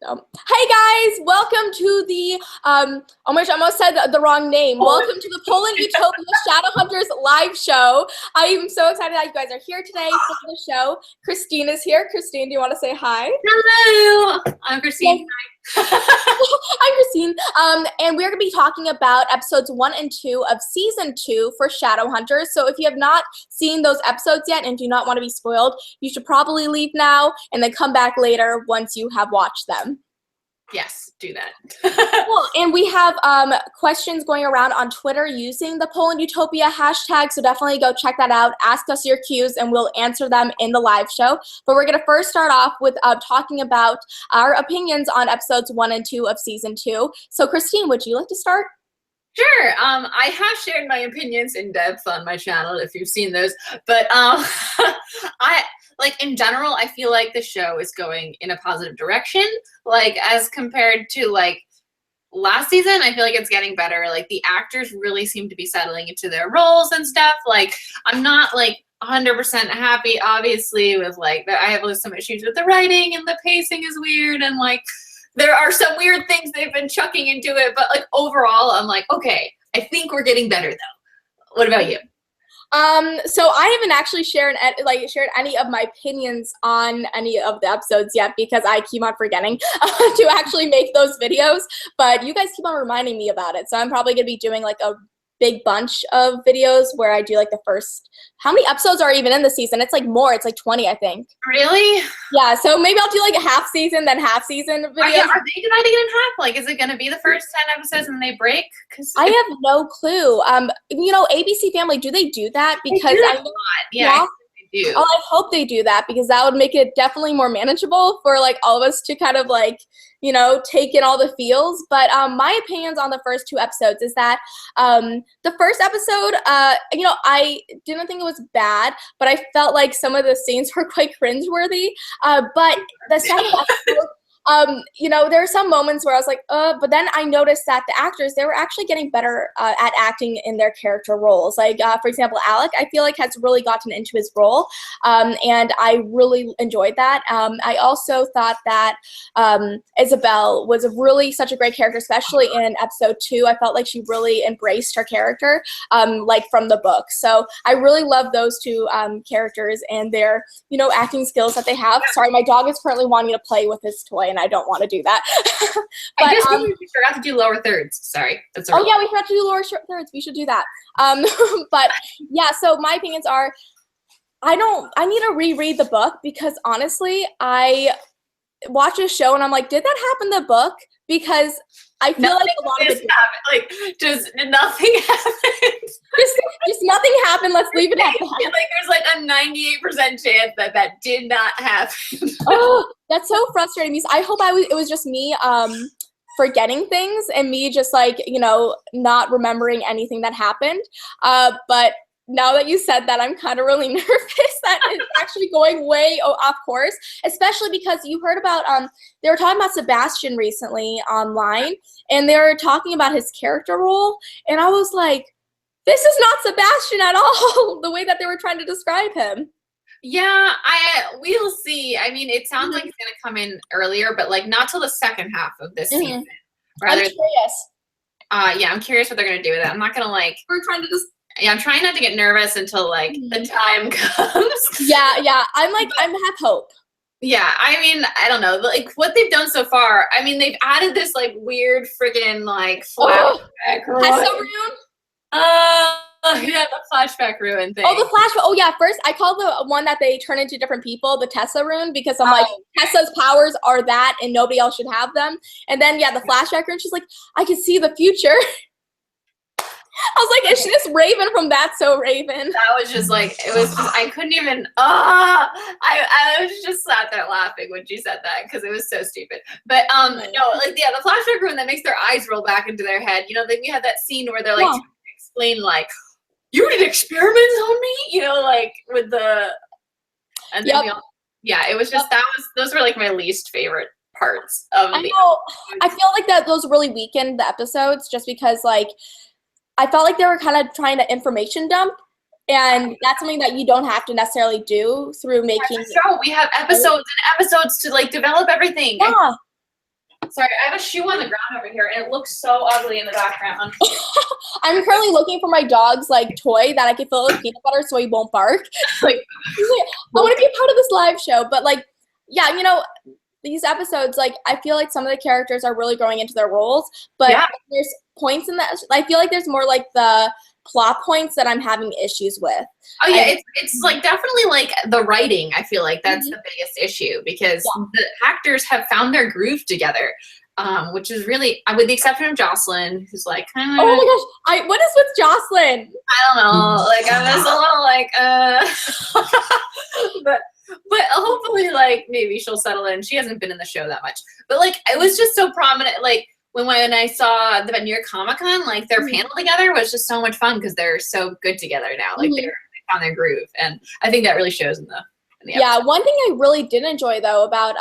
Hey guys, welcome to the oh my gosh, I almost said the wrong name. Welcome to the Polandutopia Shadowhunters live show. I am so excited that you guys are here today for the show. Christine is here. Christine, do you want to say hi? Hello, I'm Christine. I'm Christine. And we're going to be talking about episodes 1 and 2 of season 2 for Shadowhunters. So if you have not seen those episodes yet and do not want to be spoiled, you should probably leave now and then come back later once you have watched them. Yes, do that. Cool. And we have questions going around on Twitter using the Polandutopia hashtag, so definitely go check that out. Ask us your cues, and we'll answer them in the live show. But we're going to first start off with talking about our opinions on episodes 1 and 2 of season 2. So, Christine, would you like to start? Sure. I have shared my opinions in depth on my channel if you've seen those, but in general, I feel like the show is going in a positive direction. Like, as compared to, last season, I feel like it's getting better. Like, the actors really seem to be settling into their roles and stuff. Like, I'm not, 100% happy, obviously, with, I have some issues with the writing, and the pacing is weird, and, there are some weird things they've been chucking into it, but, overall, I'm like, okay, I think we're getting better, though. What about you? So I haven't actually shared any of my opinions on any of the episodes yet because I keep on forgetting to actually make those videos, but you guys keep on reminding me about it. So I'm probably going to be doing a big bunch of videos where I do the first, how many episodes are even in the season? It's more, it's 20, I think. Really? Yeah, so maybe I'll do a half season, then half season videos. Are they dividing it in half? Is it going to be the first 10 episodes and they break? I have no clue. ABC Family, do they do that? Because I know, yeah. Do. Oh, I hope they do that because that would make it definitely more manageable for all of us to kind of take in all the feels. But my opinions on the first 2 episodes is that the first episode, I didn't think it was bad, but I felt like some of the scenes were quite cringeworthy. But the second episode, there are some moments where I was like, but then I noticed that the actors, they were actually getting better at acting in their character roles. For example, Alec, I feel has really gotten into his role, and I really enjoyed that. I also thought that Isabel was such a great character, especially in episode 2. I felt like she really embraced her character, from the book. So I really love those 2 characters and their, acting skills that they have. Sorry, my dog is currently wanting to play with his toy, and I don't want to do that. But, I just we forgot to do lower thirds. Sorry. Yeah, we forgot to do lower thirds. We should do that. But yeah, so my opinions are, I need to reread the book because honestly, I watch a show and I'm like, did that happen in the book? Because I feel nothing a lot of it happened. Just nothing happened. just nothing happened. Let's leave it at that. There's a 98% chance that did not happen. Oh, that's so frustrating because I hope it was just me forgetting things and me just not remembering anything that happened. But now that you said that, I'm kind of really nervous that it's actually going way off course, especially because you heard about, they were talking about Sebastian recently online, and they were talking about his character role, and I was like, this is not Sebastian at all, the way that they were trying to describe him. Yeah, we'll see. I mean, it sounds like it's going to come in earlier, but not till the second half of this season. I'm curious. Yeah, I'm curious what they're going to do with it. I'm not going to we're trying to just. Yeah, I'm trying not to get nervous until the time comes. Yeah, I have hope. Yeah, I mean, I don't know, what they've done so far. I mean, they've added this weird friggin' flashback ruin. Yeah, the flashback ruin thing. Oh, the flashback. Oh yeah, first I call the one that they turn into different people the Tessa rune because I'm like, Tessa's powers are that and nobody else should have them. And then yeah, the flashback rune, she's like, I can see the future. I was like, is this Raven from That's So Raven? That was just it was just, I couldn't even, I was just sat there laughing when she said that because it was so stupid. But no, the flashback room that makes their eyes roll back into their head. Then we had that scene where they're trying to explain you did experiments on me, with the, and then it was just, those were my least favorite parts of I know. I feel like that those really weakened the episodes just because I felt like they were kind of trying to information dump, and that's something that you don't have to necessarily do through making. Show. We have episodes and episodes to develop everything. Yeah. Sorry, I have a shoe on the ground over here, and it looks so ugly in the background. I'm currently looking for my dog's like toy that I can fill with peanut butter so he won't bark. Like, I want to be a part of this live show, but like, yeah, you know, these episodes, like, I feel like some of the characters are really growing into their roles, but there's points in that. I feel like there's more like the plot points that I'm having issues with. Oh yeah, it's like definitely like the writing. I feel like that's the biggest issue because the actors have found their groove together, which is really, with the exception of Jocelyn, who's like, oh my gosh, what is with Jocelyn? I don't know, like I'm just a little like, but hopefully like maybe she'll settle in. She hasn't been in the show that much, but like it was just so prominent, like. When I saw the New York Comic Con, like their panel together was just so much fun because they're so good together now. Like they found their groove, and I think that really shows in the episode. One thing I really did enjoy though about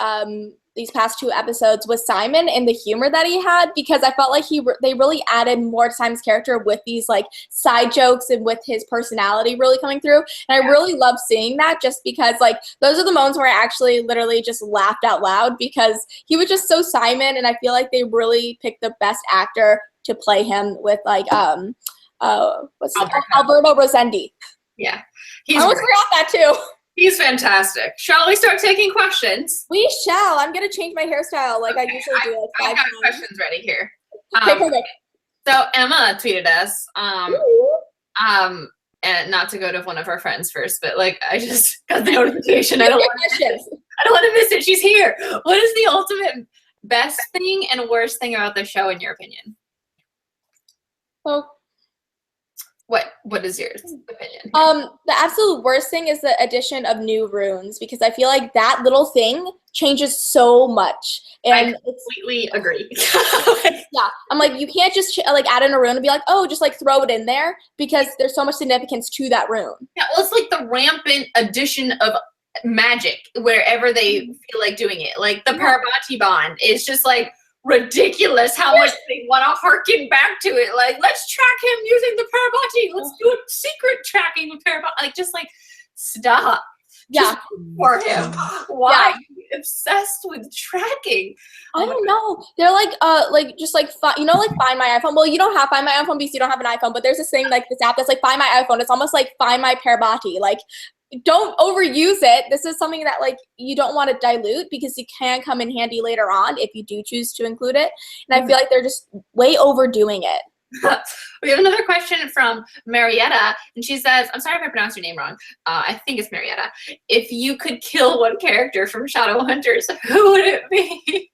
these past 2 episodes was Simon and the humor that he had, because I felt like they really added more to Simon's character with these like side jokes and with his personality really coming through. And I really love seeing that, just because like those are the moments where I actually literally just laughed out loud because he was just so Simon, and I feel like they really picked the best actor to play him with like Alberto Rosendi. Yeah. I almost forgot that too. He's fantastic. Shall we start taking questions? We shall. I'm going to change my hairstyle like I usually do. Like I've got questions ready here. Okay, perfect. So Emma tweeted us, and not to go to one of our friends first, but like I just got the notification. I don't want to miss it. She's here. What is the ultimate best thing and worst thing about the show in your opinion? Well, what is your opinion? The absolute worst thing is the addition of new runes, because I feel like that little thing changes so much. And I completely agree. Yeah, I'm like, you can't just like add in a rune and be like, oh, just like throw it in there, because there's so much significance to that rune. Yeah, well, it's like the rampant addition of magic wherever they feel like doing it. Like the Parvati bond is just like ridiculous how much they want to harken back to it. Like, let's track him using the Parvati. Let's do a secret tracking with Parvati. Like, just like, stop. Yeah. Just for him. Why are you obsessed with tracking? I don't know. They're like just like you know, like Find My iPhone. Well, you don't have Find My iPhone because you don't have an iPhone, but there's this thing like this app that's like Find My iPhone. It's almost like Find My Parvati. Like, don't overuse it. This is something that like you don't want to dilute, because it can come in handy later on if you do choose to include it. And I feel like they're just way overdoing it. We have another question from Marietta, and she says, I'm sorry if I pronounced your name wrong. I think it's Marietta. If you could kill one character from Shadowhunters, who would it be?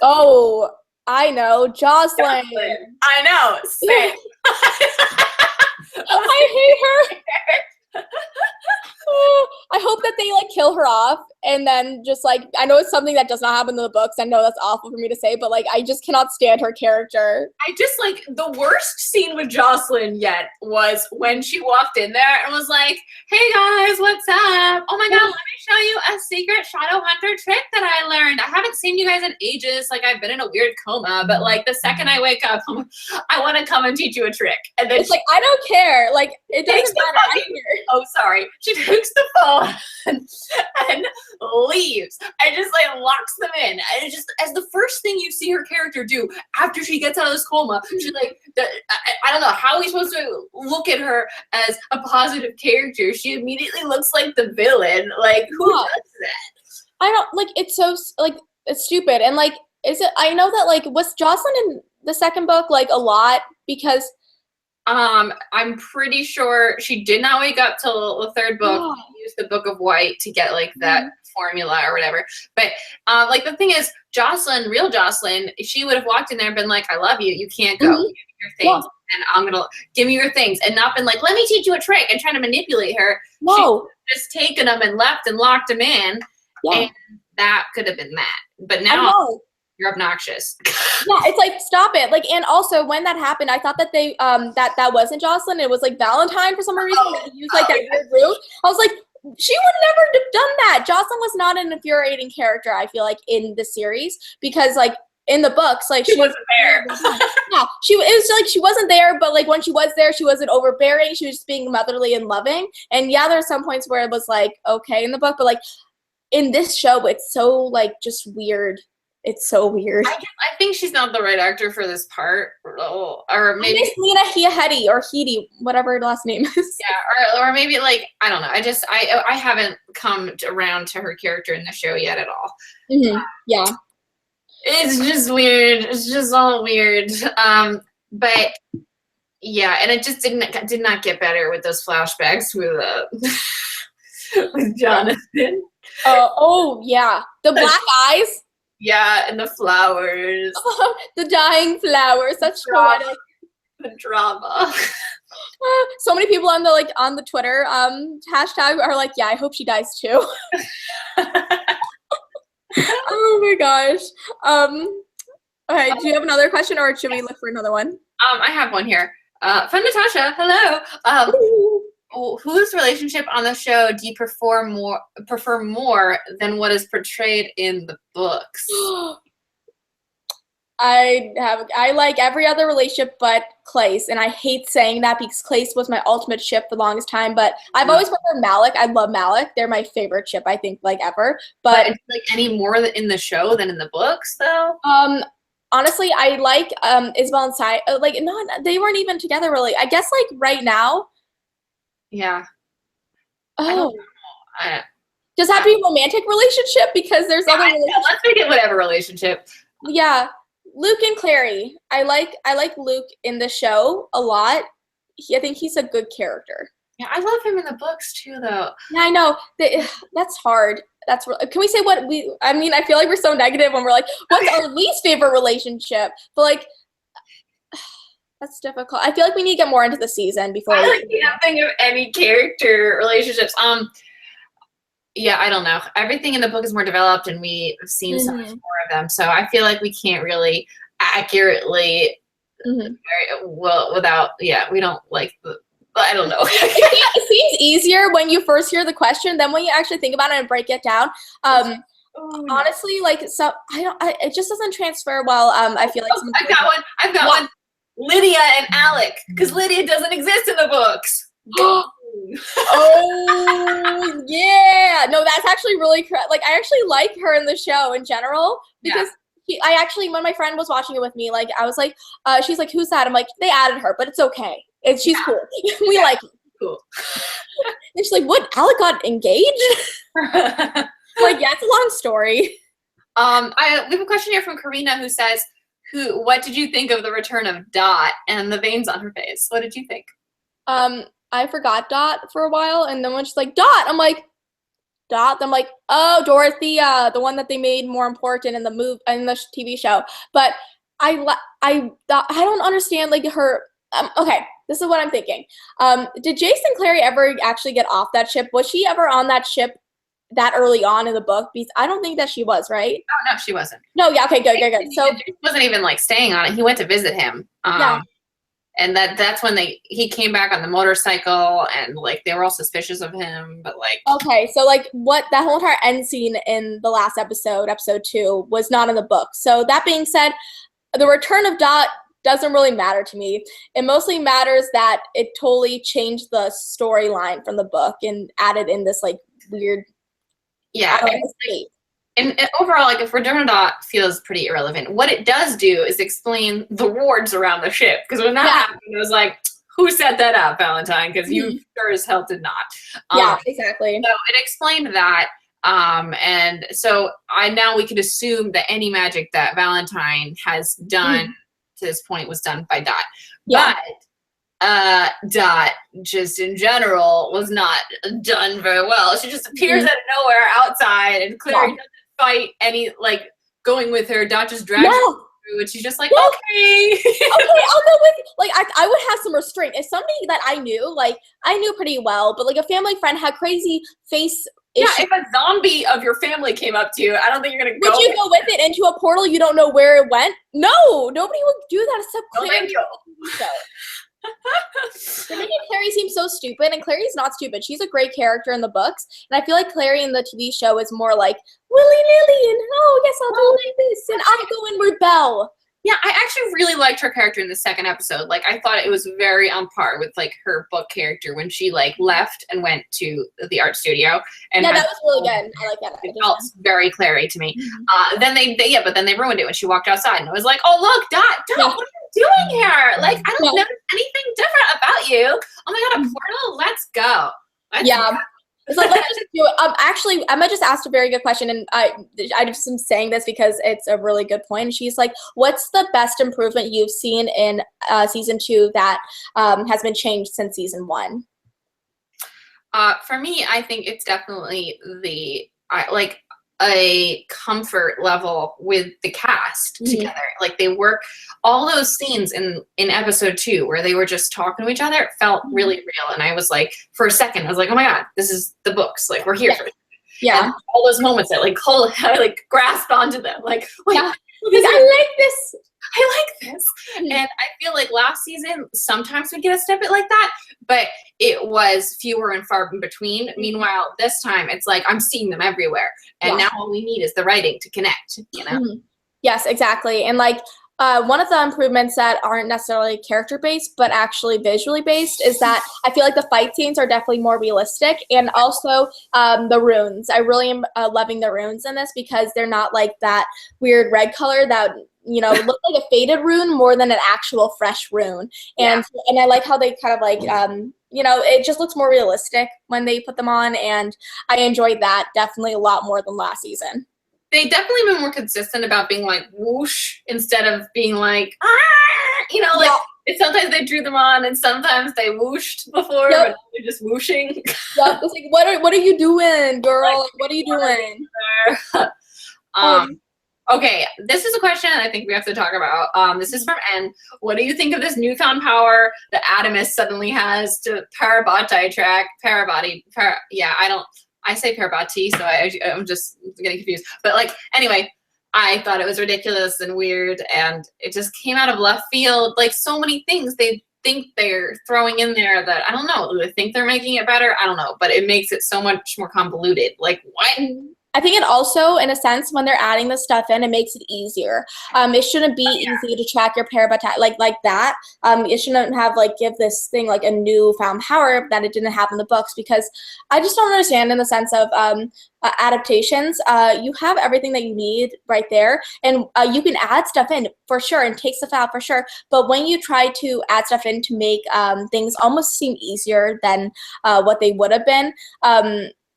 Oh, I know. Jocelyn. I know. Same. I hate her. I hope that they like kill her off, and then just like, I know it's something that does not happen in the books. I know that's awful for me to say, but like I just cannot stand her character. I just like, the worst scene with Jocelyn yet was when she walked in there and was like, hey guys, what's up? Oh my god, let me show you a secret Shadowhunter trick that I learned. I haven't seen you guys in ages. Like, I've been in a weird coma, but like the second I wake up, I want to come and teach you a trick. And then it's like, I don't care. Like, it doesn't matter. Oh, sorry. She takes the phone and leaves and just like locks them in. And it's just, as the first thing you see her character do after she gets out of this coma, she's like, I don't know how we supposed to look at her as a positive character. She immediately looks like the villain. Like, who does that? I don't, like, it's so, like, it's stupid. And like, I know that like, was Jocelyn in the second book like a lot? Because I'm pretty sure she did not wake up till the third book. She used the Book of White to get like that formula or whatever. But like, the thing is, Jocelyn, real Jocelyn, she would have walked in there and been like, I love you. You can't go. Give me your things. And I'm going to give me your things. And not been like, let me teach you a trick, and trying to manipulate her. No. She just taken them and left and locked them in. Yeah. And that could have been that. But now you're obnoxious. Yeah, it's like, stop it. Like, and also when that happened, I thought that they that wasn't Jocelyn. It was like Valentine for some reason. They used like that weird route. I was like, she would never have done that. Jocelyn was not an infuriating character, I feel like, in the series, because like in the books, like she wasn't there. Yeah, it was like she wasn't there, but like when she was there, she wasn't overbearing. She was just being motherly and loving. And yeah, there are some points where it was like okay in the book, but like in this show, it's so like just weird. It's so weird. I think she's not the right actor for this part, or maybe it's Lena Headey or Headey, whatever her last name is. Yeah, or maybe like I don't know. I haven't come around to her character in the show yet at all. Mm-hmm. Yeah, it's just weird. It's just all weird. But yeah, and it just did not get better with those flashbacks with with Jonathan. Oh yeah, the black eyes. Yeah, and the flowers. The dying flowers, such poetic. The drama. So many people on the Twitter hashtag are like, yeah, I hope she dies too. Oh my gosh. Okay, do you have another question, or should we look for another one? I have one here. From Natasha. Hello. Whose relationship on the show do you prefer more than what is portrayed in the books? I like every other relationship but Clay's, and I hate saying that because Clay's was my ultimate ship for the longest time, but I've always preferred Malik. I love Malik. They're my favorite ship, I think, like ever. But like any more in the show than in the books, though? Honestly, I like Isabel and Sai. Like, they weren't even together really. I guess like right now. Yeah. Oh. Does that have to be a romantic relationship? Because there's other relationships. Let's make it whatever relationship. Yeah. Luke and Clary. I like Luke in the show a lot. I think he's a good character. Yeah, I love him in the books too, though. Yeah, I know. That's hard. Can we say what we? I mean, I feel like we're so negative when we're like, what's our least favorite relationship? But like, that's difficult. I feel like we need to get more into the season before. I can't think of any character relationships. Yeah, I don't know. Everything in the book is more developed, and we've seen so much more of them. So I feel like we can't really accurately, well, without, we don't like the. I don't know. It seems easier when you first hear the question than when you actually think about it and break it down. Honestly, like, so it just doesn't transfer well. I feel like I've got one. Lydia and Alec, because Lydia doesn't exist in the books. Oh yeah, no, that's actually really correct. Like, I actually like her in the show in general because when my friend was watching it with me, like I was like, she's like, who's that? I'm like, they added her, but it's okay. She's cool. We like it. Cool. And she's like, what? Alec got engaged? Like, yeah, it's a long story. We have a question here from Karina who says, what did you think of the return of Dot and the veins on her face? What did you think? I forgot Dot for a while, and then when she's like, Dot, I'm like, Dot. I'm like, oh, Dorothea, the one that they made more important in the TV show. But I don't understand, like, her. Okay, this is what I'm thinking. Did Jason Clary ever actually get off that ship? Was she ever on that ship that early on in the book? Because I don't think that she was, right? Oh, no, she wasn't. No, yeah, okay, good. So he wasn't even like staying on it. He went to visit him. And that's when he came back on the motorcycle, and like they were all suspicious of him, but like. Okay, so like that whole entire end scene in the last episode 2, was not in the book. So that being said, the return of Dot doesn't really matter to me. It mostly matters that it totally changed the storyline from the book and added in this like weird. Yeah. And overall, like, if Return of Dot feels pretty irrelevant, what it does do is explain the wards around the ship. Because when that happened, it was like, who set that up, Valentine? Because you sure as hell did not. Yeah, exactly. So it explained that. And so now we can assume that any magic that Valentine has done to this point was done by Dot. Yeah. But Dot, just in general, was not done very well. She just appears out of nowhere outside, and Clary doesn't fight any, like, going with her. Dot just drags her through, and she's just like, okay. Okay, I'll go with, like, I would have some restraint. If somebody that I knew pretty well, but like a family friend had crazy face issues. Yeah, if a zombie of your family came up to you, I don't think you're going to go. Would you go with it into a portal you don't know where it went? No, nobody would do that except Clary. They're making Clary seem so stupid, and Clary's not stupid. She's a great character in the books, and I feel like Clary in the TV show is more like willy-nilly, and yes, I'll do this, and I'll go and rebel. Yeah, I actually really liked her character in the second episode. Like, I thought it was very on par with, like, her book character when she, like, left and went to the art studio. And yeah, that was really good. I like that. It felt very Clary to me. Mm-hmm. But then they ruined it when she walked outside, and it was like, oh, look, Dot, what are you doing here? Like, I don't notice anything different about you. Oh my God, a portal? Let's go. Let's go. So let's just do it. Actually, Emma just asked a very good question, and I just am saying this because it's a really good point. She's like, "What's the best improvement you've seen in season 2 that has been changed since season 1?" For me, I think it's definitely a comfort level with the cast together. Like, they work all those scenes in episode 2 where they were just talking to each other. It felt really real, and I was like, for a second, I was like, oh my God, this is the books. Like, we're here for it. Yeah. And all those moments that I grasped onto them. Like, wait, I like this. I like this. And I feel like last season, sometimes we get a snippet like that, but it was fewer and far in between. Meanwhile, this time it's like, I'm seeing them everywhere. And now all we need is the writing to connect, you know? Yes, exactly. And like, one of the improvements that aren't necessarily character-based, but actually visually based, is that I feel like the fight scenes are definitely more realistic, and also the runes. I really am loving the runes in this because they're not like that weird red color that, you know, look like a faded rune more than an actual fresh rune. And I like how they kind of like, you know, it just looks more realistic when they put them on, and I enjoyed that definitely a lot more than last season. They definitely been more consistent about being like whoosh instead of being like, you know, like sometimes they drew them on and sometimes they whooshed before, but they're just whooshing. It's like, what are you doing, girl? Like, what are you doing? Okay, this is a question I think we have to talk about. This is from N. What do you think of this newfound power that Adamus suddenly has to Parabati track? I say Parabati, so I'm just getting confused. But like, anyway, I thought it was ridiculous and weird, and it just came out of left field. Like, so many things they think they're throwing in there that, I don't know, do they think they're making it better? I don't know, but it makes it so much more convoluted. Like, what? I think it also, in a sense, when they're adding this stuff in, it makes it easier. It shouldn't be easy to track your Parabati like that. It shouldn't have give this thing like a newfound power that it didn't have in the books, because I just don't understand in the sense of adaptations. You have everything that you need right there, and you can add stuff in for sure and take stuff out for sure. But when you try to add stuff in to make things almost seem easier than what they would have been,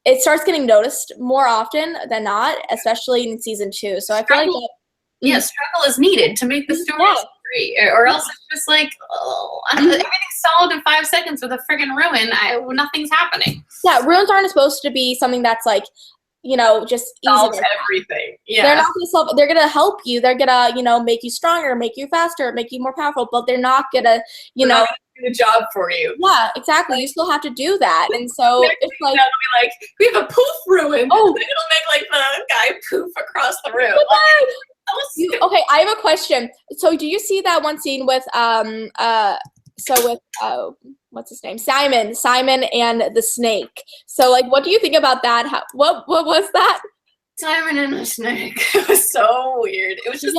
it starts getting noticed more often than not, especially in season 2. So I feel like struggle is needed to make the story story, or else it's just like, everything's solved in 5 seconds with a friggin' ruin. Nothing's happening. Yeah, ruins aren't supposed to be something that's like, just solves everything. Yeah, they're not gonna solve. They're gonna help you. They're gonna, make you stronger, make you faster, make you more powerful. But they're not gonna, not gonna do the job for you. Yeah, exactly. You still have to do that, and so it's like, be like, we have a poof ruin. Oh, it'll make the guy poof across the room. Okay, I have a question. So, do you see that one scene with what's his name? Simon and the snake. So, what do you think about that? What was that? Simon and the snake. It was so weird. It was just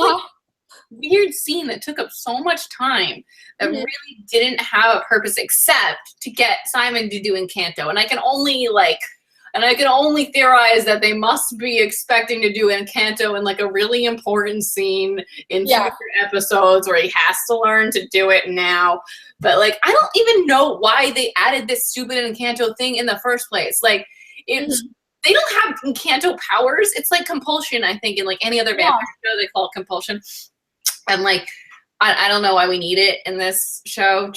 weird scene that took up so much time that really didn't have a purpose except to get Simon to do Encanto. And I can only theorize that they must be expecting to do Encanto in a really important scene in future episodes where he has to learn to do it now. But I don't even know why they added this stupid Encanto thing in the first place. They don't have Encanto powers. It's like compulsion, I think, in any other vampire show they call it compulsion. And I don't know why we need it in this show,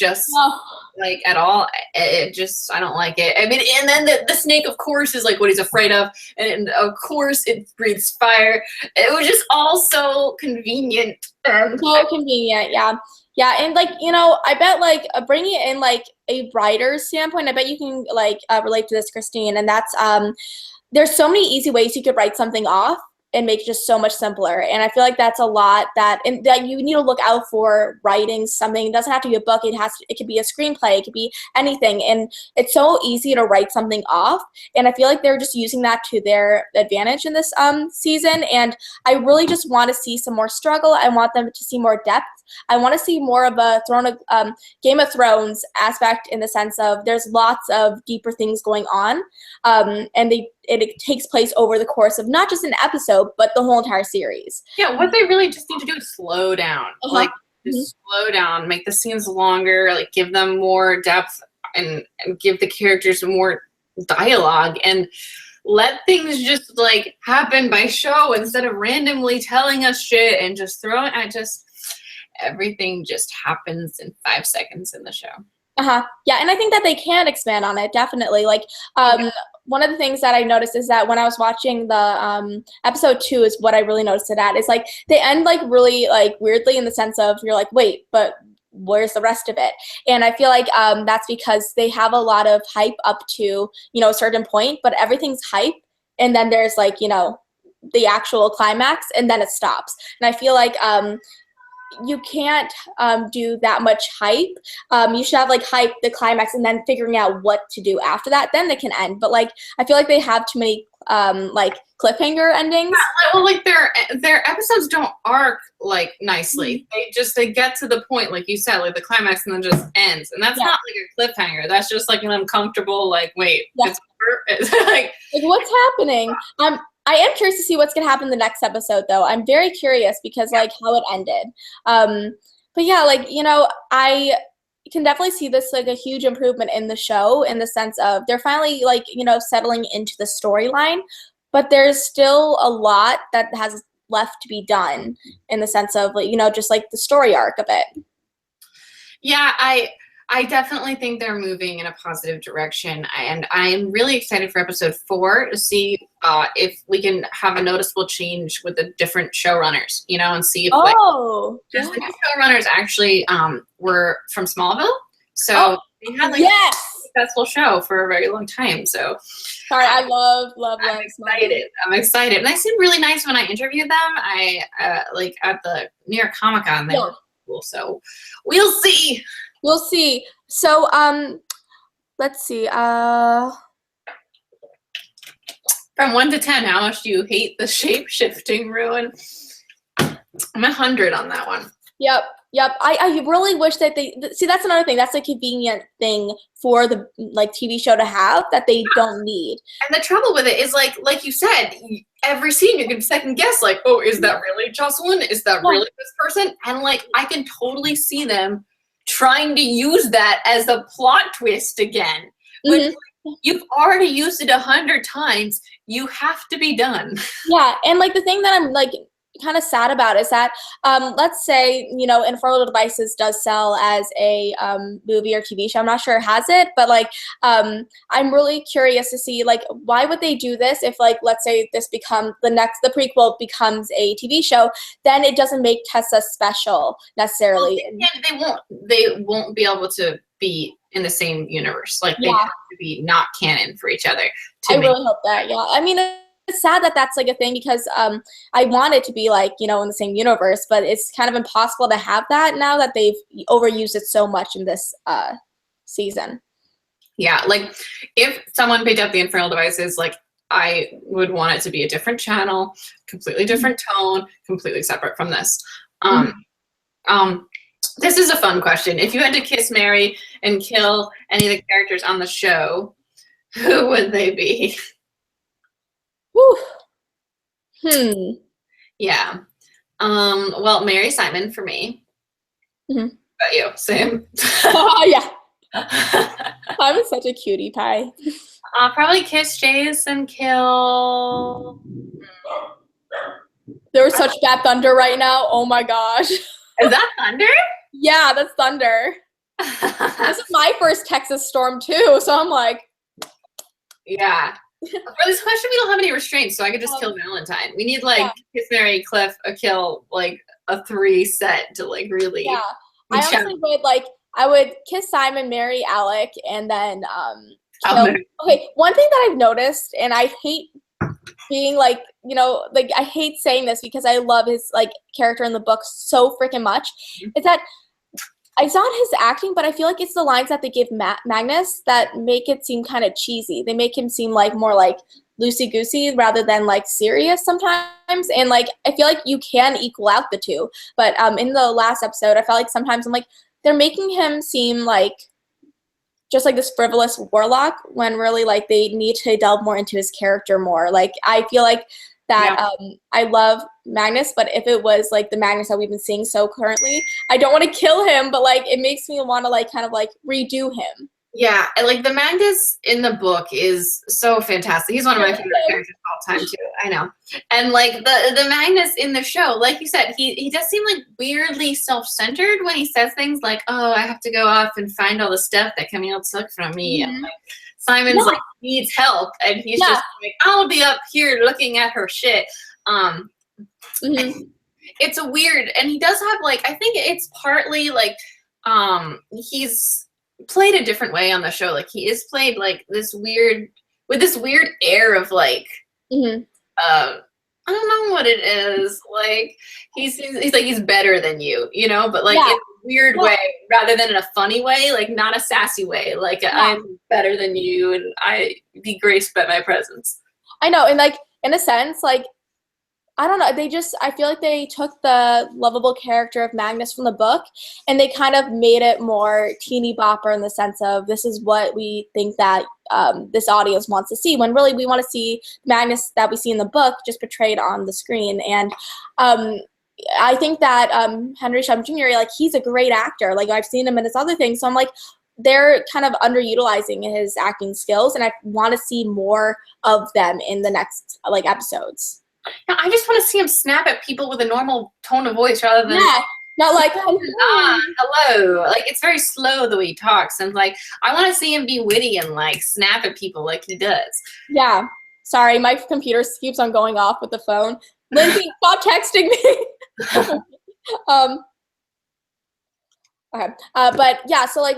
at all. It just, I don't like it. I mean, and then the snake, of course, is what he's afraid of. And of course it breathes fire. It was just all so convenient. So convenient, yeah. Yeah, and I bet bringing it in a writer's standpoint, I bet you can relate to this, Christine, and that's there's so many easy ways you could write something off and make it just so much simpler. And I feel like that's a lot that you need to look out for writing something. It doesn't have to be a book. It could be a screenplay. It could be anything. And it's so easy to write something off. And I feel like they're just using that to their advantage in this season. And I really just want to see some more struggle. I want them to see more depth. I want to see more of a Game of Thrones aspect, in the sense of there's lots of deeper things going on, and it takes place over the course of not just an episode, but the whole entire series. Yeah, what they really just need to do is slow down. Like, just slow down, make the scenes longer, like give them more depth, and give the characters more dialogue, and let things just like happen by show instead of randomly telling us shit and just throwing. Everything just happens in 5 seconds in the show. Yeah, and I think that they can expand on it, definitely. Like, one of the things that I noticed is that when I was watching the episode 2 is what I really noticed it at, is like they end like really like weirdly, in the sense of you're like, wait, but where's the rest of it? And I feel like that's because they have a lot of hype up to, a certain point, but everything's hype, and then there's like, the actual climax, and then it stops. And I feel like you can't do that much hype. You should have like hype, the climax, and then figuring out what to do after that. Then they can end. But like, I feel like they have too many like cliffhanger endings. Yeah, well, like their episodes don't arc like nicely. They get to the point, like you said, like the climax, and then just ends. And that's not like a cliffhanger. That's just like an uncomfortable, like, wait, it's over. It's like what's happening? I am curious to see what's going to happen in the next episode, though. I'm very curious because, like, how it ended. But, yeah, like, I can definitely see this, like, a huge improvement in the show, in the sense of they're finally, like, settling into the storyline. But there's still a lot that has left to be done, in the sense of, like, just, like, the story arc of it. Yeah, I definitely think they're moving in a positive direction, and I'm really excited for episode 4 to see if we can have a noticeable change with the different showrunners, and see if because the new showrunners actually were from Smallville, so they had like a successful show for a very long time. So sorry, I love. I'm excited. And they seemed really nice when I interviewed them. I like at the New York Comic Con. They were cool. So we'll see. We'll see. So, let's see. From 1 to 10, how much do you hate the shape-shifting ruin? I'm 100 on that one. Yep. I really wish that see, that's another thing. That's a convenient thing for the TV show to have that they don't need. And the trouble with it is like you said, every scene you can second guess, like, oh, is that really Jocelyn? Is that really this person? And like, I can totally see them trying to use that as a plot twist again. But you've already used it 100 times. You have to be done. Yeah, and like the thing that I'm like kind of sad about is that let's say Infernal Devices does sell as a movie or TV show. I'm not sure it has it, but like I'm really curious to see like why would they do this if like let's say this becomes the prequel becomes a TV show, then it doesn't make Tessa special necessarily. Well, they won't be able to be in the same universe. Like they have to be not canon for each other. I really hope that. Yeah, I mean, it's sad that that's like a thing because I want it to be like in the same universe, but it's kind of impossible to have that now that they've overused it so much in this season. Yeah, like if someone picked up the Infernal Devices, like I would want it to be a different channel, completely different tone, completely separate from this. This is a fun question. If you had to kiss, marry, and kill any of the characters on the show, who would they be? Whew. Yeah. Well, Mary Simon for me. About you, same. Oh yeah. I'm such a cutie pie. I'll probably kiss Jace and kill. There was such bad thunder right now. Oh my gosh. Is that thunder? Yeah, that's thunder. This is my first Texas storm too, so I'm like. Yeah. For this question, we don't have any restraints, so I could just kill Valentine. We need like kiss, marry, Cliff, a kill, like a 3 set to like really. Yeah, I honestly would like. I would kiss Simon, marry Alec, and then kill. Okay, one thing that I've noticed, and I hate being like, you know, like I hate saying this because I love his like character in the book so freaking much. It's that it's not his acting, but I feel like it's the lines that they give Magnus that make it seem kind of cheesy. They make him seem like more like loosey-goosey rather than like serious sometimes. And like I feel like you can equal out the two. But in the last episode, I felt like sometimes I'm like they're making him seem like just like this frivolous warlock when really like they need to delve more into his character more. Like I feel like that I love Magnus, but if it was like the Magnus that we've been seeing so currently, I don't want to kill him, but like it makes me want to like kind of like redo him. Yeah, and like the Magnus in the book is so fantastic. He's one of my favorite characters of all time too. I know. And like the Magnus in the show, like you said, he does seem like weirdly self-centered when he says things like, "Oh, I have to go off and find all the stuff that Camille took from me." And like Simon's like needs help, and he's just like, "I'll be up here looking at her shit." It's a weird, and he does have like I think it's partly like he's played a different way on the show. Like he is played like this weird with this weird air of like I don't know what it is. Like he's like he's better than you know, but like in a weird way rather than in a funny way, like not a sassy way. Like I'm better than you and I be graced by my presence. I know, and like in a sense, like I don't know, I feel like they took the lovable character of Magnus from the book and they kind of made it more teeny bopper in the sense of this is what we think that this audience wants to see, when really we want to see Magnus that we see in the book just portrayed on the screen. And I think that Henry Shum Jr., like he's a great actor. Like I've seen him in his other things, so I'm like, they're kind of underutilizing his acting skills and I want to see more of them in the next like episodes. No, I just want to see him snap at people with a normal tone of voice rather than not like hello. Like it's very slow the way he talks, and like I want to see him be witty and like snap at people like he does. Yeah. Sorry, my computer keeps on going off with the phone. Lindsay, stop texting me. Okay. But yeah, so like,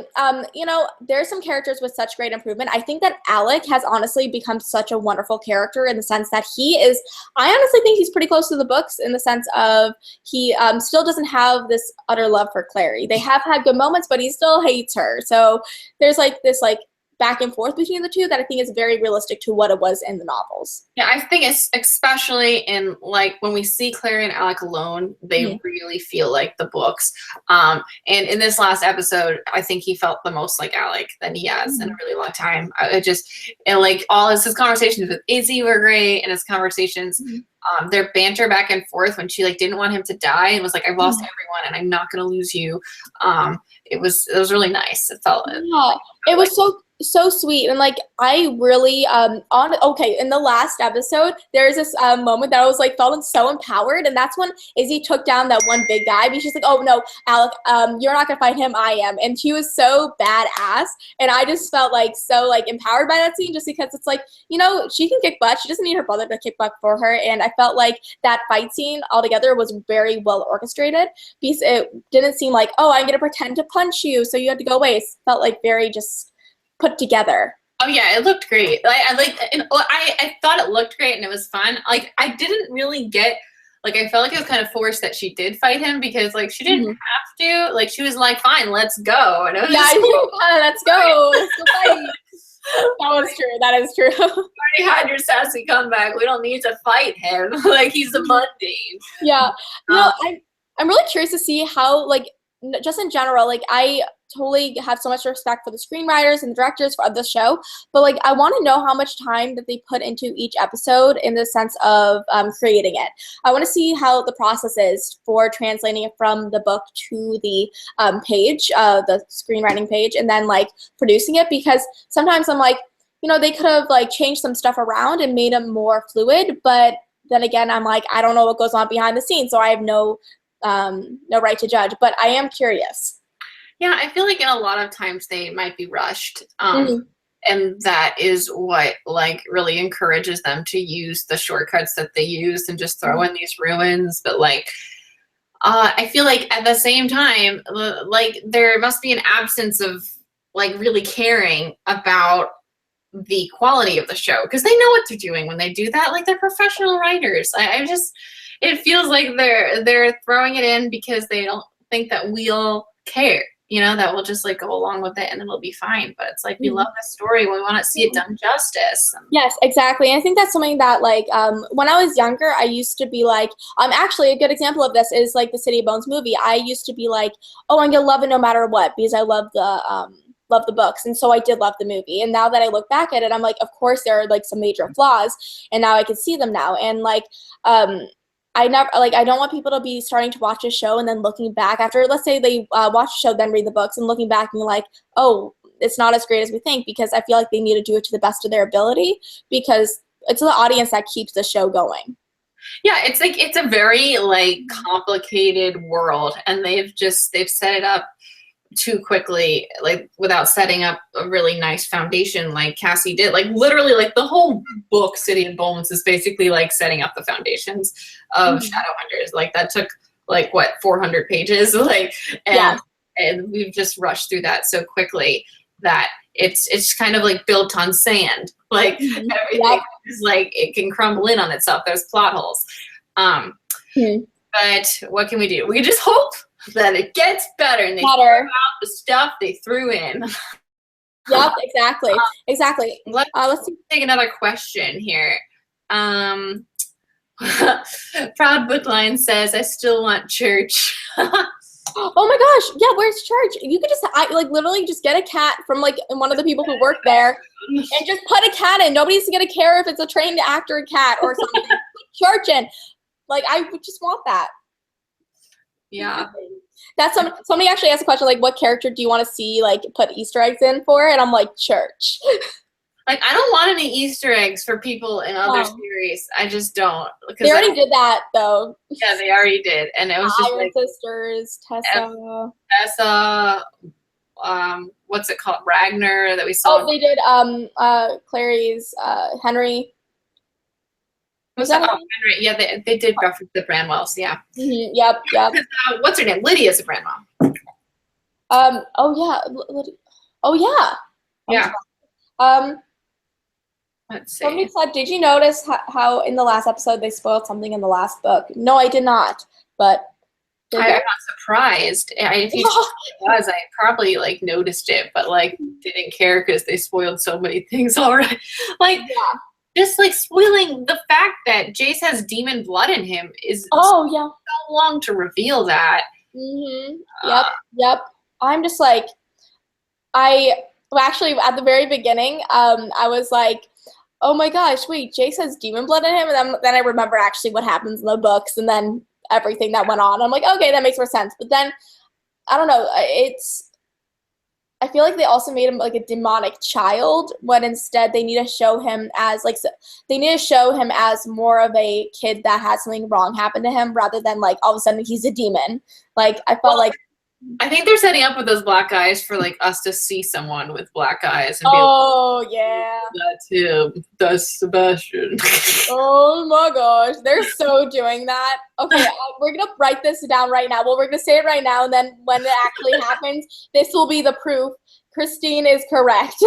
you know, there's some characters with such great improvement. I think that Alec has honestly become such a wonderful character in the sense that I honestly think he's pretty close to the books in the sense of he still doesn't have this utter love for Clary. They have had good moments, but he still hates her. So there's like this like back and forth between the two that I think is very realistic to what it was in the novels. Yeah, I think it's especially in like when we see Clary and Alec alone, they really feel like the books. And in this last episode, I think he felt the most like Alec than he has in a really long time. And like all his conversations with Izzy were great, and his conversations, their banter back and forth when she like didn't want him to die and was like, "I've lost everyone, and I'm not gonna lose you." It was really nice. It felt it was so sweet. And like I really in the last episode there's this moment that I was like felt so empowered, and that's when Izzy took down that one big guy because she's like, "Oh no, Alec, you're not gonna fight him, I am." And she was so badass, and I just felt like so like empowered by that scene just because it's like, you know, she can kick butt, she doesn't need her brother to kick butt for her. And I felt like that fight scene altogether was very well orchestrated because it didn't seem like, "Oh, I'm gonna pretend to punch you so you have to go away." It felt like very just put together. Oh yeah, it looked great. I thought it looked great and it was fun. Like I didn't really get like I felt like it was kind of forced that she did fight him because like she didn't have to. Like she was like, "Fine, let's go." And it was let's go. Let's go fight. That is true. You already had your sassy comeback. We don't need to fight him. Like he's a mundane. Yeah. You know, I'm really curious to see how like just in general, like I totally have so much respect for the screenwriters and the directors of the show, but like I want to know how much time that they put into each episode in the sense of creating it. I want to see how the process is for translating it from the book to the page, the screenwriting page, and then like producing it, because sometimes I'm like, you know, they could have like changed some stuff around and made them more fluid, but then again, I'm like, I don't know what goes on behind the scenes, so I have no right to judge, but I am curious. Yeah, I feel like in a lot of times they might be rushed. And that is what like really encourages them to use the shortcuts that they use and just throw in these ruins. But like, I feel like at the same time, like there must be an absence of like really caring about the quality of the show, because they know what they're doing when they do that. Like, they're professional writers. I just, it feels like they're throwing it in because they don't think that we'll care, you know, that we'll just like go along with it and it'll be fine. But it's like, we love the story, we want to see it done justice. Yes, exactly. And I think that's something that, like, when I was younger, I used to be like, actually a good example of this is like the City of Bones movie. I used to be like, oh, I'm gonna love it no matter what, because I love the books, and so I did love the movie. And now that I look back at it, I'm like, of course there are like some major flaws, and now I can see them now. And like, I don't want people to be starting to watch a show and then looking back after, let's say they watch a show, then read the books, and looking back and be like, oh, it's not as great as we think, because I feel like they need to do it to the best of their ability, because it's the audience that keeps the show going. Yeah, it's like, it's a very like complicated world, and they've set it up too quickly, like without setting up a really nice foundation like Cassie did. Like, literally, like the whole book City of Bones is basically like setting up the foundations of Shadowhunters. Like, that took like what, 400 pages, like, and we've just rushed through that so quickly that it's kind of like built on sand. Like, everything is like, it can crumble in on itself. There's plot holes. But what can we do? We can just hope that it gets better and they throw out the stuff they threw in. Yep, exactly. Exactly. Let's take another question here. Proud Bookline says, I still want church. Oh my gosh, yeah, where's church? You could just, literally just get a cat from, like, one of the people who work there and just put a cat in. Nobody's gonna care if it's a trained actor cat or something. Put church in. Like, I would just want that. Yeah. That's somebody actually asked a question, like, what character do you want to see, like, put Easter eggs in for? And I'm like, church. Like, I don't want any Easter eggs for people in other series. I just don't. They already did that, though. Yeah, they already did. And it was just Iron like Sisters, Tessa. What's it called? Ragnar that we saw. Oh, they did Clary's Henry. Was that Henry? Yeah, they did reference the Branwells, yeah. Yep. What's her name? Lydia's a Branwell. Yeah. Let's see. Somebody said, did you notice how in the last episode they spoiled something in the last book? No, I did not, but I'm not surprised. If you was, I probably like noticed it, but like didn't care because they spoiled so many things already. Like, just like spoiling the fact that Jace has demon blood in him is so long to reveal that. Yep. I'm just like, actually at the very beginning, I was like, oh my gosh, wait, Jace has demon blood in him, and then I remember actually what happens in the books, and then everything that went on. I'm like, okay, that makes more sense. But then, I don't know, I feel like they also made him like a demonic child, when instead they need to show him as more of a kid that had something wrong happen to him, rather than like all of a sudden he's a demon. Like, I felt like, I think they're setting up with those black eyes for like us to see someone with black eyes and be that's him, that's Sebastian. Oh my gosh, they're so doing that. Okay, we're gonna write this down right now. Well, we're gonna say it right now, and then when it actually happens, this will be the proof. Christine is correct.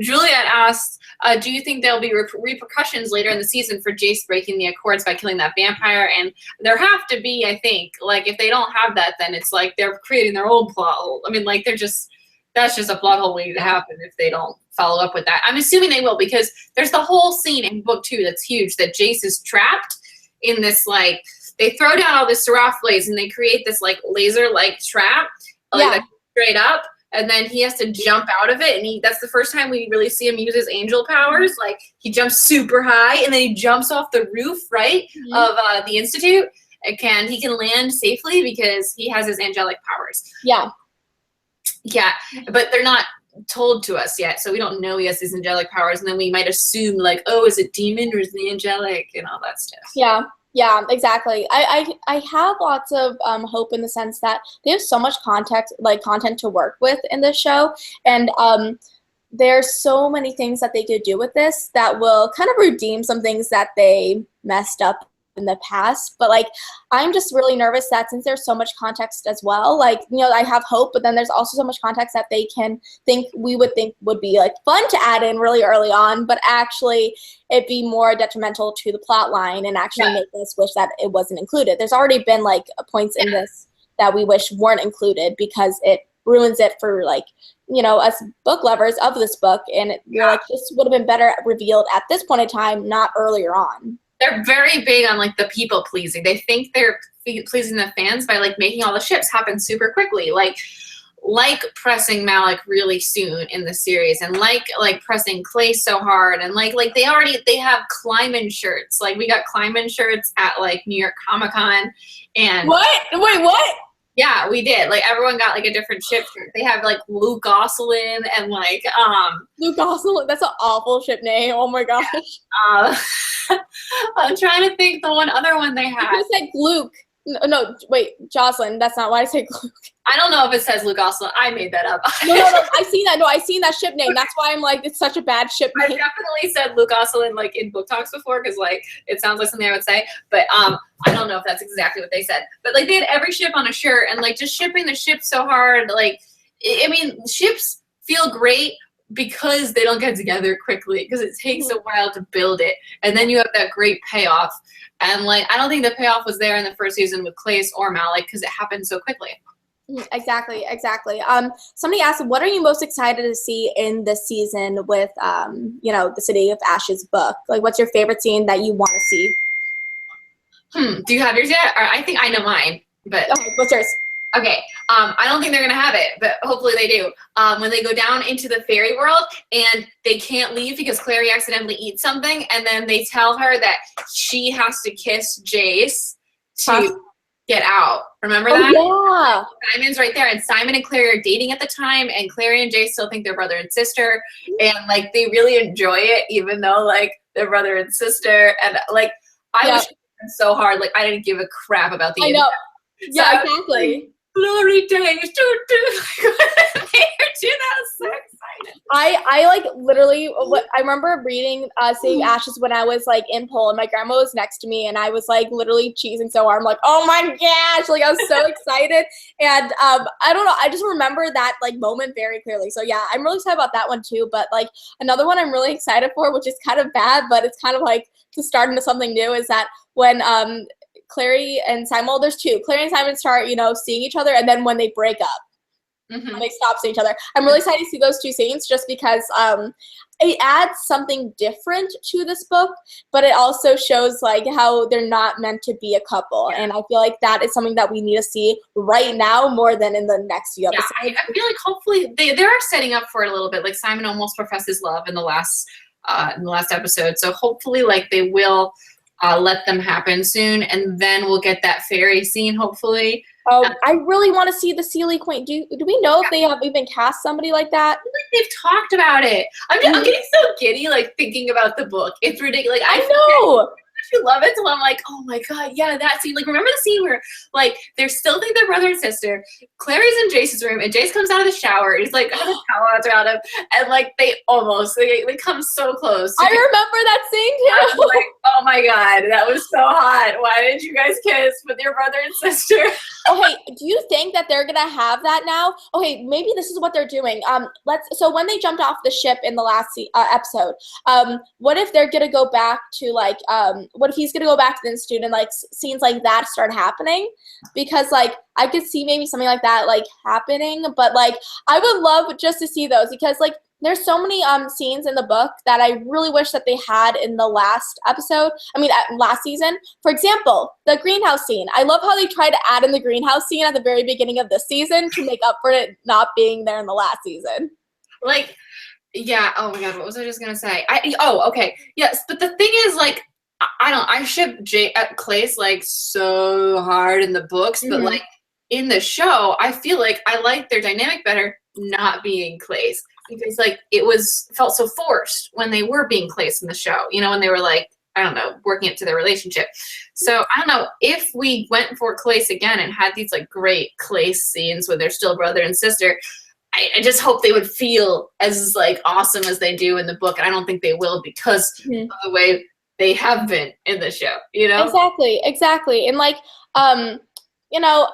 Juliet asked, do you think there'll be repercussions later in the season for Jace breaking the Accords by killing that vampire? And there have to be, I think. Like, if they don't have that, then it's like they're creating their own plot hole. I mean, like, that's just a plot hole waiting to happen if they don't follow up with that. I'm assuming they will, because there's the whole scene in book 2 that's huge, that Jace is trapped in this, like, they throw down all this Seraph blaze and they create this, like, laser-like trap. Like, straight up, and then he has to jump out of it, and that's the first time we really see him use his angel powers. Like, he jumps super high, and then he jumps off the roof, of the Institute, and he can land safely because he has his angelic powers. Yeah, but they're not told to us yet, so we don't know he has his angelic powers, and then we might assume, like, oh, is it demon or is it angelic, and all that stuff. Yeah, exactly. I have lots of hope in the sense that they have so much content to work with in this show, and there's so many things that they could do with this that will kind of redeem some things that they messed up in the past. But like, I'm just really nervous that since there's so much context as well, like, you know, I have hope, but then there's also so much context that they can think would be like fun to add in really early on, but actually it'd be more detrimental to the plot line and actually make us wish that it wasn't included. There's already been like points in this that we wish weren't included because it ruins it for like, you know, us book lovers of this book, and you're like, this would have been better revealed at this point in time, not earlier on. They're very big on like the people pleasing. They think they're pleasing the fans by like making all the ships happen super quickly, like pressing Malik really soon in the series, and like pressing Clay so hard, and like they have Kleiman shirts. Like we got Kleiman shirts at like New York Comic Con, and what? Wait, what? Yeah, we did. Like everyone got like a different ship shirt. They have like Luke Gosselin and like Luke Gosselin. That's an awful ship name. Oh my gosh. I'm trying to think the other one they had. You said Luke. No, wait, Jocelyn. That's not why I say Luke. I don't know if it says Luke Gosselin. I made that up. No. I seen that. No, I seen that ship name. That's why I'm like, it's such a bad ship name. I definitely said Luke Gosselin like in book talks before, because like it sounds like something I would say. But I don't know if that's exactly what they said. But like they had every ship on a shirt, and like just shipping the ship so hard. Like, I mean, ships feel great because they don't get together quickly, because it takes a while to build it, and then you have that great payoff. And like, I don't think the payoff was there in the first season with Clace or Malik because it happened so quickly. Exactly. Somebody asked, what are you most excited to see in this season with, you know, the City of Ashes book? Like, what's your favorite scene that you want to see? Do you have yours yet? Or I think I know mine, but okay, what's yours? Okay, I don't think they're gonna have it, but hopefully they do. When they go down into the fairy world and they can't leave because Clary accidentally eats something, and then they tell her that she has to kiss Jace to get out. Remember that? Yeah. Simon's right there, and Simon and Clary are dating at the time, and Clary and Jace still think they're brother and sister, and like they really enjoy it, even though like they're brother and sister, and like I was so hard, like I didn't give a crap about the end. I know. Yeah, So exactly. Glory days, they're so excited. I like literally I remember reading City of Ashes when I was like in Poland. My grandma was next to me, and I was like literally cheesing so hard. I'm like, oh my gosh, like I was so excited. And I don't know, I just remember that like moment very clearly. So yeah, I'm really excited about that one too. But like another one I'm really excited for, which is kind of bad, but it's kind of like to start into something new, is that when Clary and Simon, well, there's two. Clary and Simon start, you know, seeing each other, and then when they break up, when they stop seeing each other. I'm really excited to see those two scenes, just because it adds something different to this book, but it also shows like how they're not meant to be a couple, and I feel like that is something that we need to see right now more than in the next few episodes. I feel like hopefully they are setting up for it a little bit. Like Simon almost professes love in the last episode, so hopefully like they will. Let them happen soon, and then we'll get that fairy scene, hopefully. Oh, I really want to see the Sealy Queen. Do we know if they have even cast somebody like that? I feel like they've talked about it. I'm getting so giddy, like, thinking about the book. It's ridiculous. Like, I know! You love it, so I'm like, oh my god, yeah, that scene. Like, remember the scene where, like, they still think they're brother and sister. Clary's in Jace's room, and Jace comes out of the shower, and he's like, has a towel wrapped around him, and like, they come so close. I remember that scene too. Like, oh my god, that was so hot. Why didn't you guys kiss with your brother and sister? Okay, do you think that they're gonna have that now? Okay, maybe this is what they're doing. So when they jumped off the ship in the last episode, what if they're gonna go back to like, what if he's gonna go back to the institute and like scenes like that start happening? Because like I could see maybe something like that like happening, but like I would love just to see those, because like there's so many scenes in the book that I really wish that they had in the last episode. I mean, last season. For example, the greenhouse scene. I love how they tried to add in the greenhouse scene at the very beginning of this season to make up for it not being there in the last season. Like, yeah. Oh my god, what was I just gonna say? Okay. Yes, but the thing is, like, I ship Clace like so hard in the books, but like in the show, I feel like I like their dynamic better not being Clace. Because like felt so forced when they were being placed in the show, you know, when they were like, I don't know, working up to their relationship. So I don't know if we went for Clace again and had these like great Clace scenes where they're still brother and sister. I just hope they would feel as like awesome as they do in the book, and I don't think they will because of the way they have been in the show, you know? Exactly. And like, you know,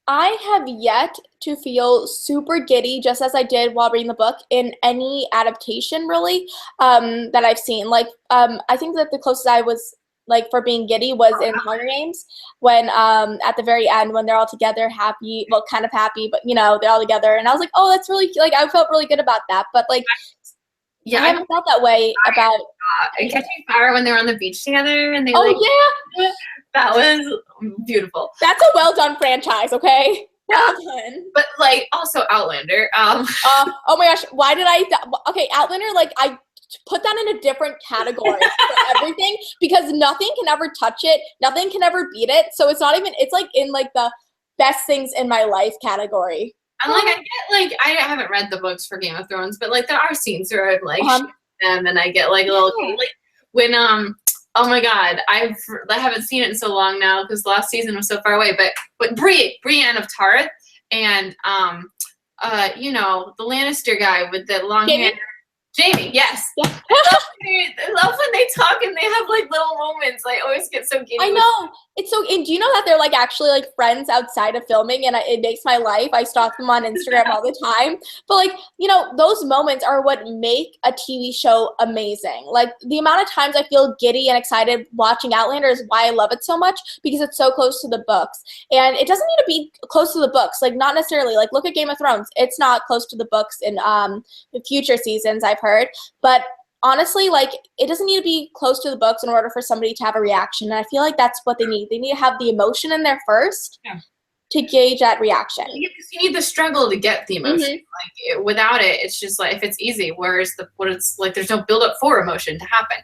I have yet to feel super giddy, just as I did while reading the book, in any adaptation really, that I've seen. Like, I think that the closest I was like for being giddy was in Hunger Games, when at the very end, when they're all together, happy, well, kind of happy, but you know, they're all together, and I was like, oh, that's really, like, I felt really good about that. But like, Yeah, I haven't felt that way about and Catching Fire when they were on the beach together and they yeah, that was beautiful. that's a well done franchise, okay? Well done. But like also Outlander. Oh my gosh, why did okay, Outlander, like, I put that in a different category for everything, because nothing can ever touch it, nothing can ever beat it. So it's not even, it's like in like the best things in my life category. And like I get, like, I haven't read the books for Game of Thrones, but like there are scenes where I'm like them, and I get like a little like when oh my god, I haven't seen it in so long now because last season was so far away. But Brienne of Tarth and you know, the Lannister guy with the long hair. Jamie, yes. Yeah. I love when they talk and they have like little moments. I always get so giddy. I know. It's so, and do you know that they're like actually like friends outside of filming, and it makes my life. I stalk them on Instagram all the time. But like, you know, those moments are what make a TV show amazing. Like the amount of times I feel giddy and excited watching Outlander is why I love it so much, because it's so close to the books. And it doesn't need to be close to the books. Like not necessarily. Like look at Game of Thrones. It's not close to the books in the future seasons, I've heard. But honestly, like, it doesn't need to be close to the books in order for somebody to have a reaction. And I feel like that's what they need. They need to have the emotion in there first to gauge that reaction. You need the struggle to get the emotion. Like without it, it's just like if it's easy. Whereas what it's like, there's no build up for emotion to happen.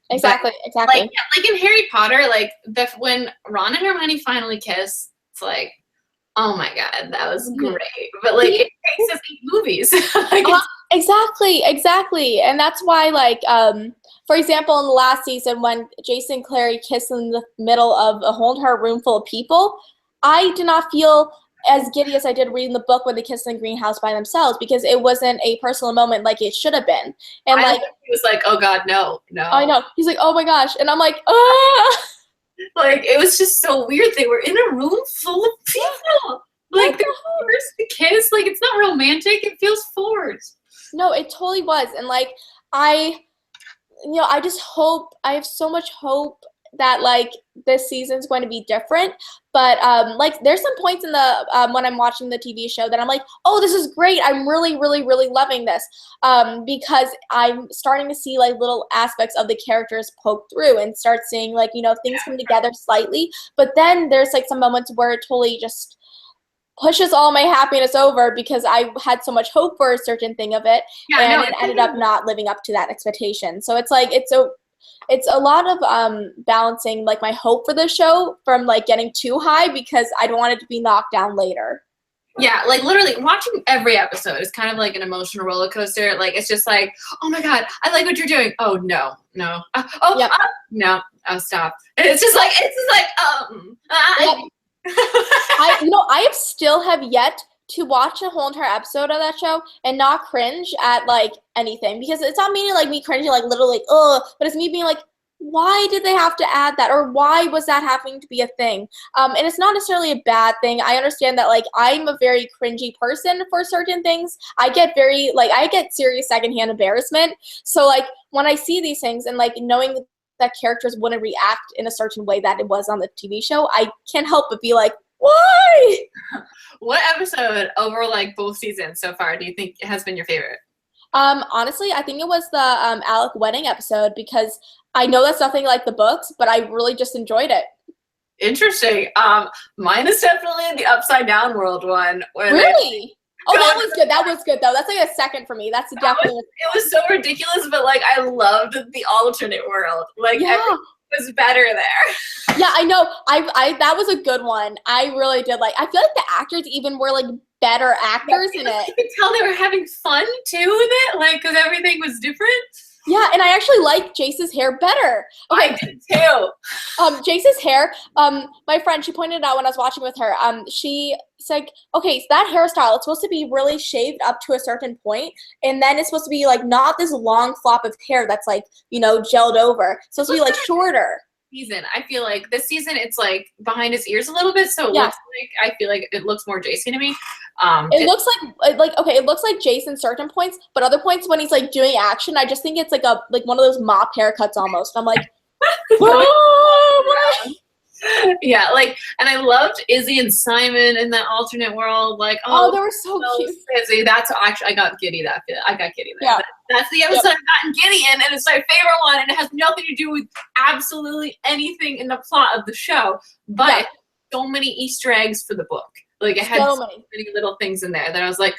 Exactly. Like in Harry Potter, like when Ron and Hermione finally kiss, it's like, oh my god, that was great. But like it takes us 8 movies. Like, exactly. And that's why, like, for example, in the last season when Jason and Clary kissed in the middle of a whole entire room full of people, I did not feel as giddy as I did reading the book when they kissed in the greenhouse by themselves, because it wasn't a personal moment like it should have been. And like he was like, oh god, no. I know. He's like, oh my gosh. And I'm like, ah. Like, it was just so weird. They were in a room full of people. Like, they forced the kiss. Like, it's not romantic. It feels forced. No, it totally was. And, like, I just hope, I have so much hope that, like, this season's going to be different. But, like, there's some points in the, when I'm watching the TV show that I'm like, oh, this is great. I'm really, really, really loving this. Because I'm starting to see, like, little aspects of the characters poke through and start seeing, like, you know, things come together slightly. But then there's, like, some moments where it totally just pushes all my happiness over because I had so much hope for a certain thing of it. It ended up not living up to that expectation. So it's, like, it's a lot of balancing, like, my hope for the show from, like, getting too high because I don't want it to be knocked down later. Yeah, like, literally, watching every episode is kind of like an emotional roller coaster. Like, it's just like, oh, my God, I like what you're doing. Oh, no. No, stop. It's just like, I still have yet to watch a whole entire episode of that show and not cringe at, like, anything, because it's not meaning, like, me cringing, like, literally, ugh, but it's me being like, why did they have to add that, or why was that having to be a thing? And it's not necessarily a bad thing. I understand that, like, I'm a very cringy person for certain things. I get serious secondhand embarrassment. So, like, when I see these things and, like, knowing that characters wouldn't react in a certain way that it was on the TV show, I can't help but be like, why? What episode over, like, both seasons so far do you think has been your favorite? Honestly, I think it was the Alec wedding episode, because I know that's nothing like the books, but I really just enjoyed it. Interesting. Mine is definitely the Upside Down World one. Really? Oh, that was good. That was good, though. That's like a second for me. That's definitely. It was so ridiculous, but, like, I loved the alternate world. Like, everything was better there. Yeah, I know. I that was a good one. I really did like. I feel like the actors even were, like, better actors in it. You could tell they were having fun too with it, like, because everything was different. Yeah, and I actually like Jace's hair better. Okay. I did too. Jace's hair, my friend, she pointed out when I was watching with her, she's like, okay, so that hairstyle, it's supposed to be really shaved up to a certain point, and then it's supposed to be like not this long flop of hair that's like, you know, gelled over. It's supposed to be like shorter. Season. I feel like this season it's like behind his ears a little bit, so it looks like, I feel like it looks more Jason to me. It looks it looks like Jason certain points, but other points when he's like doing action, I just think it's like one of those mop haircuts almost. I'm like, oh, yeah, like, and I loved Izzy and Simon in that alternate world. Like, oh they were so cute. Izzy, that's actually I got giddy there. Yeah. That's the episode I've gotten giddy in, and it's my favorite one, and it has nothing to do with absolutely anything in the plot of the show, but so many Easter eggs for the book. Like, it had so many little things in there that I was like,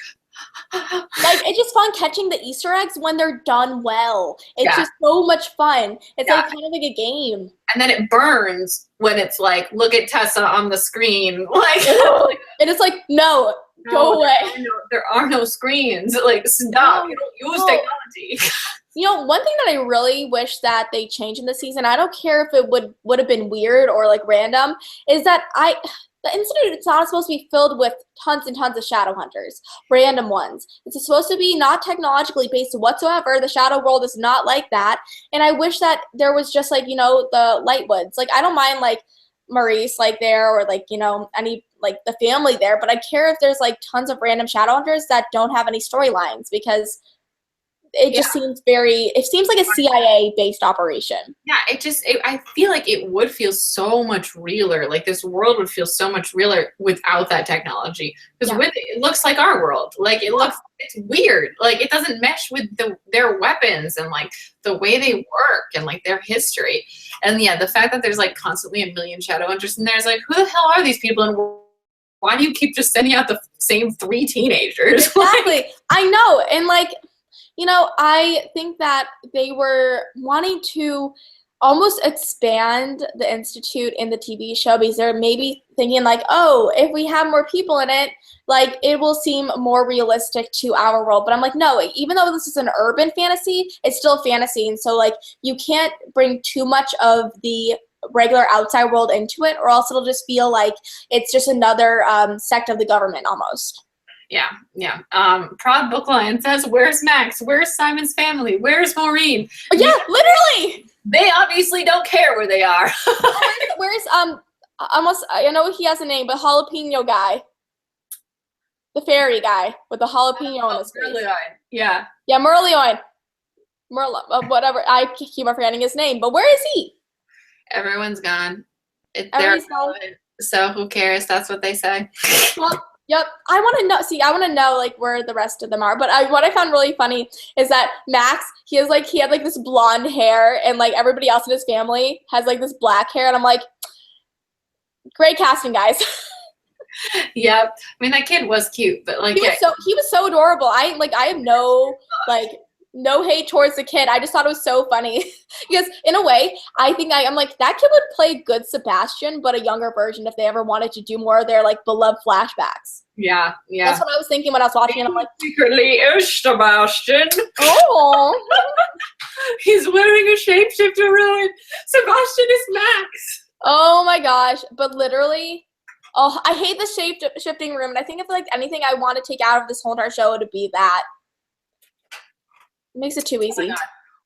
like, it's just fun catching the Easter eggs when they're done well. It's just so much fun. It's like kind of like a game. And then it burns when it's like, look at Tessa on the screen. Like, and it's like, no, go away. There are no screens. Like, stop. You don't use technology. You know, one thing that I really wish that they changed in this season, I don't care if it would have been weird or like random, is that the Institute, it's not supposed to be filled with tons and tons of Shadowhunters, random ones. It's supposed to be not technologically based whatsoever. The Shadow world is not like that. And I wish that there was just like, you know, the Lightwoods. Like, I don't mind like Maurice like there or like, you know, any like the family there, but I care if there's like tons of random Shadowhunters that don't have any storylines, because it just seems it seems like a CIA-based operation. Yeah, I feel like it would feel so much realer. Like, this world would feel so much realer without that technology. Because with it looks like our world. Like, it's weird. Like, it doesn't mesh with their weapons and, like, the way they work and, like, their history. And, the fact that there's, like, constantly a million Shadowhunters in there is like, who the hell are these people, and why do you keep just sending out the same 3 teenagers? Exactly. I know. And, like, you know, I think that they were wanting to almost expand the Institute in the TV show, because they're maybe thinking like, oh, if we have more people in it, like, it will seem more realistic to our world. But I'm like, no, even though this is an urban fantasy, it's still fantasy. And so, like, you can't bring too much of the regular outside world into it, or else it'll just feel like it's just another sect of the government almost. Yeah. Proud Bookline says, where's Max? Where's Simon's family? Where's Maureen? Yeah, literally. They obviously don't care where they are. Where's I know he has a name, but Jalapeno guy. The fairy guy with the jalapeno on his face. Yeah, Merlion. Whatever. I keep on forgetting his name, but where is he? Everyone's gone. They're gone. So who cares? That's what they say. Well, yep. I want to know. See, I want to know like where the rest of them are. But what I found really funny is that Max, he had like this blonde hair, and like everybody else in his family has like this black hair, and I'm like, great casting, guys. Yep. I mean, that kid was cute, but like he was so adorable. I have no hate towards the kid. I just thought it was so funny because in a way, I think I'm like, that kid would play good Sebastian, but a younger version if they ever wanted to do more of their like beloved flashbacks. Yeah. That's what I was thinking when I was watching it. I'm like, secretly is Sebastian. Oh. He's wearing a shapeshifter ruin. Sebastian is Max. Oh my gosh. But literally, oh, I hate the shape-shifting room. And I think if like anything I want to take out of this whole entire show, it would be that. It makes it too easy. Oh,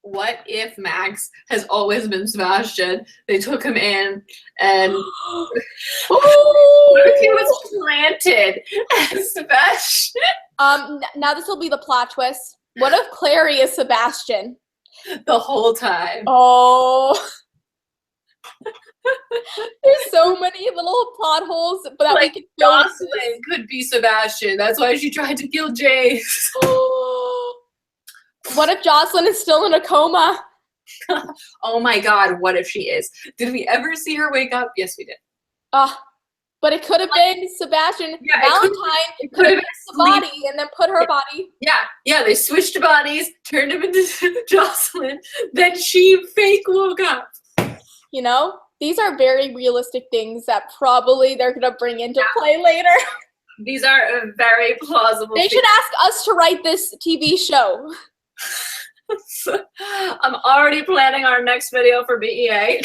what if Max has always been Sebastian? They took him in and what if he was planted as Sebastian? Now this will be the plot twist. What if Clary is Sebastian? The whole time. Oh. There's so many little plot holes, but that like Jocelyn could be Sebastian. That's why she tried to kill Jace. What if Jocelyn is still in a coma? Oh my god, what if she is? Did we ever see her wake up? Yes, we did. But it could have been Sebastian. Yeah, Valentine could have been the body and then put her body. Yeah, they switched bodies, turned him into Jocelyn, then she fake woke up. You know, these are very realistic things that probably they're going to bring into play later. These are very plausible They should ask us to write this TV show. I'm already planning our next video for BEA.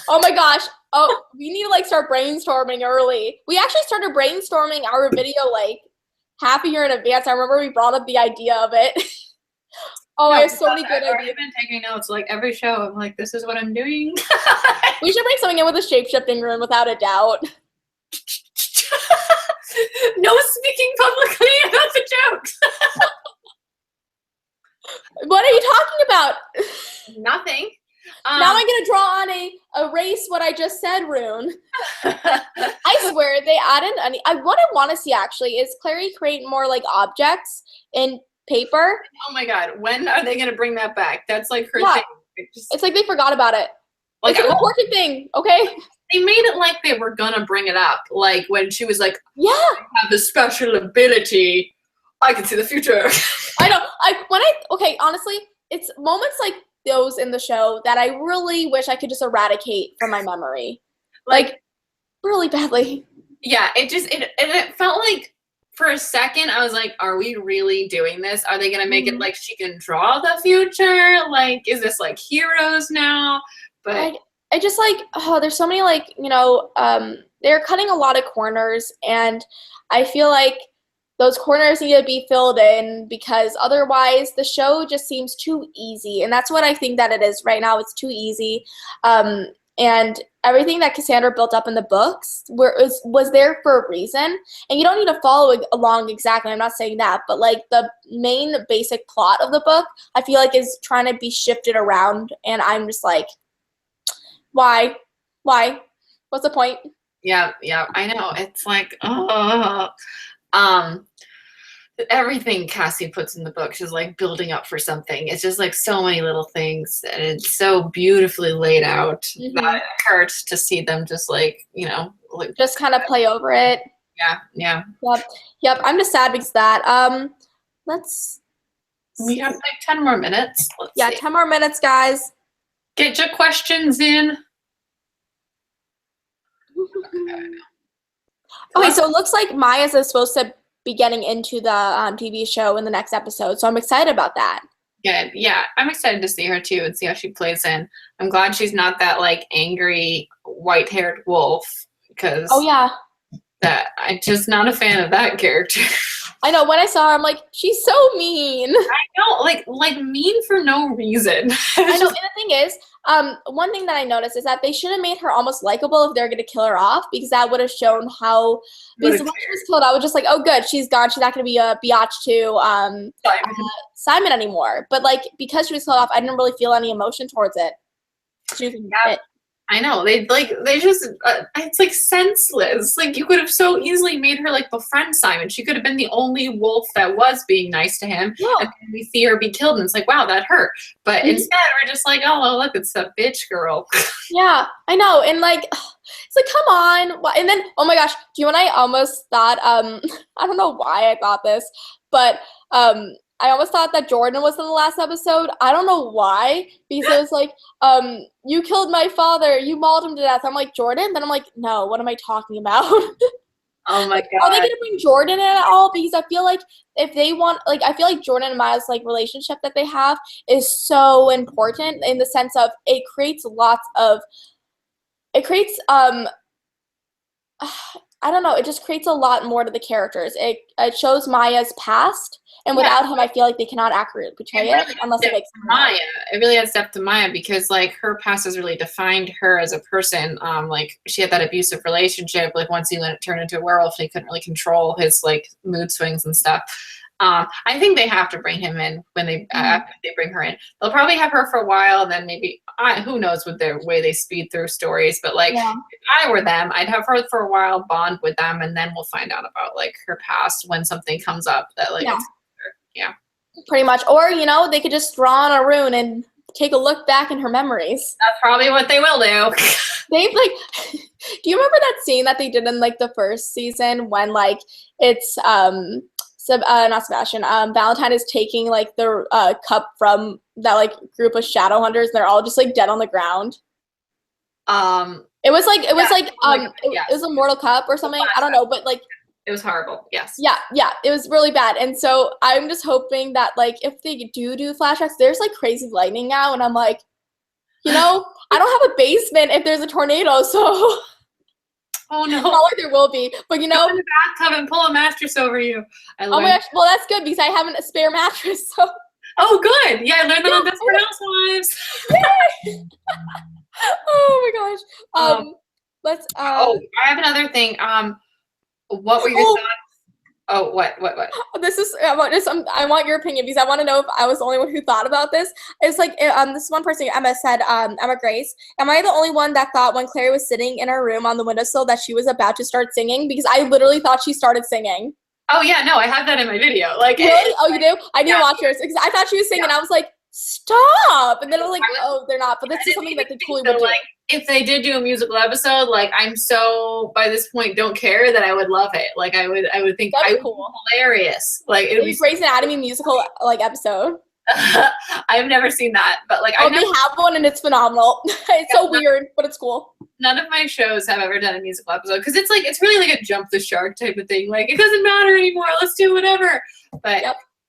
Oh my gosh. Oh, we need to like start brainstorming early. We actually started brainstorming our video like half a year in advance. I remember we brought up the idea of it. Oh, No, I have so many good I've already ideas. been taking notes like every show. I'm like, this is what I'm doing. We should bring something in with a shape-shifting room without a doubt. No speaking publicly about the jokes. What are you talking about? Nothing. Now I'm gonna draw on a erase what I just said rune. I swear they added what I want to see actually is Clary create more like objects in paper. Oh my god, when are they gonna bring that back? That's like her Yeah. thing. It's like they forgot about it. Like, it's an important thing, okay? They made it like they were gonna bring it up, like when she was like, Yeah. I have this special ability. I can see the future. I know. Okay, honestly, it's moments like those in the show that I really wish I could just eradicate from my memory. Like really badly. Yeah, it felt like for a second I was like, are we really doing this? Are they gonna make it like she can draw the future? Like, is this like Heroes now? But I just like, oh, there's so many like, they're cutting a lot of corners, and I feel like those corners need to be filled in because otherwise the show just seems too easy. And that's what I think that it is right now. It's too easy. And everything that Cassandra built up in the books was there for a reason. And you don't need to follow along exactly. I'm not saying that. But like the main basic plot of the book, I feel like is trying to be shifted around. And I'm just like, why? What's the point? Yeah, I know. It's like, everything Cassie puts in the book is like building up for something. It's just like so many little things, and it's so beautifully laid out that it hurts to see them just like, like just kind of play over it. Yeah. Yep. I'm just sad because of that. We have like 10 more minutes. Let's see. 10 more minutes, guys. Get your questions in. Okay, so it looks like Maya's is supposed to be getting into the TV show in the next episode, so I'm excited about that. Good. Yeah, I'm excited to see her too and see how she plays in. I'm glad she's not that like angry white-haired wolf because I'm just not a fan of that character. I know, when I saw her, I'm like, she's so mean. I know, like mean for no reason. I know, and the thing is, one thing that I noticed is that they should have made her almost likable if they're going to kill her off, because that would have shown how, because when she was killed, I was just like, oh good, she's gone, she's not going to be a biatch to Simon anymore. But like, because she was killed off, I didn't really feel any emotion towards it. I know, they just it's like senseless. Like, you could have so easily made her like befriend Simon. She could have been the only wolf that was being nice to him, and then we see her be killed, and it's like, wow, that hurt. But instead, we're just like, oh, look, it's a bitch girl. Yeah, I know, and like, it's like, come on. And then, oh my gosh, do you know what I almost thought? I don't know why I thought this, but I almost thought that Jordan was in the last episode. I don't know why, because it was like, you killed my father, you mauled him to death. I'm like, Jordan? Then I'm like, no, what am I talking about? Oh my god. Are they gonna bring Jordan in at all? Because I feel like if they want, like, I feel like Jordan and Maya's like relationship that they have is so important in the sense of it creates I don't know, it just creates a lot more to the characters. It shows Maya's past, and without him, I feel like they cannot accurately portray it unless it makes Maya. It really adds depth to Maya because like her past has really defined her as a person. Like, she had that abusive relationship. Like, once he turned into a werewolf, he couldn't really control his like mood swings and stuff. I think they have to bring him in when after they bring her in. They'll probably have her for a while, then maybe who knows with the way they speed through stories. But like, if I were them, I'd have her for a while, bond with them, and then we'll find out about like her past when something comes up that like, pretty much. Or they could just draw on a rune and take a look back in her memories. That's probably what they will do. They've like, do you remember that scene that they did in like the first season when like it's not Sebastian. Valentine is taking like the cup from that like group of Shadowhunters. They're all just like dead on the ground. It was a mortal cup or something. I don't know, but like It was horrible. Yes. Yeah, it was really bad. And so I'm just hoping that, like, if they do flashbacks, there's, like, crazy lightning now, and I'm like, you know, I don't have a basement if there's a tornado, so Oh no. not like there will be. But, you know. Go in the bathtub and pull a mattress over you. Oh my gosh, well, that's good because I have a spare mattress, so. Oh, good. Yeah, I learned that on Desperate Housewives. Yay! Oh my gosh. Let's. I have another thing. What were your thoughts? Oh, what? This is I want your opinion because I want to know if I was the only one who thought about this. It's like this one person, Emma, said, Emma Grace, am I the only one that thought when Clary was sitting in her room on the windowsill that she was about to start singing? Because I literally thought she started singing. Oh yeah, no, I have that in my video. Like, really? Oh, you do? I didn't watch yours because I thought she was singing. I was like, stop! And then I was like, oh, they're not. But this is something that they totally would do. Like, if they did do a musical episode, like, I'm so by this point don't care that I would love it. Like, I would think I would be hilarious. Like, it would be Grey's Anatomy musical like episode. I've never seen that, but like, they have one and it's phenomenal. It's so weird, but it's cool. None of my shows have ever done a musical episode because it's like it's really like a jump the shark type of thing. Like, it doesn't matter anymore. Let's do whatever. But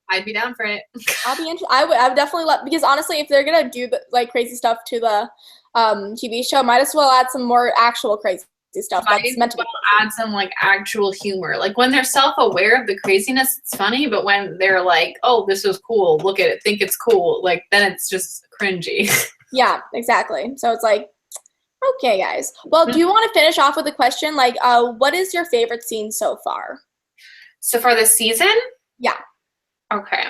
I'd be down for it. I'll be interested. I would definitely love, because honestly, if they're gonna do like crazy stuff to the TV show, might as well add some more actual crazy stuff. That's meant to be add some like actual humor. Like when they're self-aware of the craziness, it's funny. But when they're like, "Oh, this is cool. Look at it. Think it's cool," like then it's just cringy. Yeah, exactly. So it's like, okay, guys. Well, do you want to finish off with a question? Like, what is your favorite scene so far? So far this season? Yeah. Okay.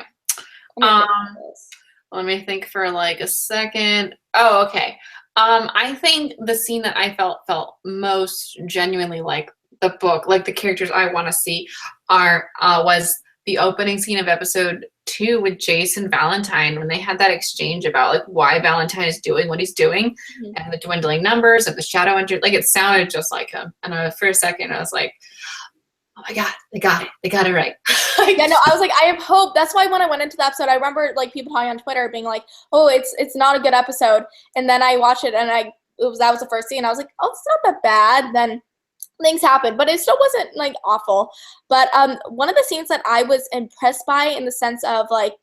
Let me think for like a second. Oh, okay. I think the scene that I felt most genuinely like the book, like the characters I want to see was the opening scene of episode 2 with Jace and Valentine when they had that exchange about like why Valentine is doing what he's doing and the dwindling numbers of the Shadowhunters. Like it sounded just like him. And for a second I was like, oh my God, they got it. They got it right. Yeah, no, I was like, I have hope. That's why when I went into the episode, I remember like people talking on Twitter being like, oh, it's not a good episode. And then I watched it and that was the first scene. I was like, oh, it's not that bad. Then things happened, but it still wasn't like awful. But one of the scenes that I was impressed by in the sense of like,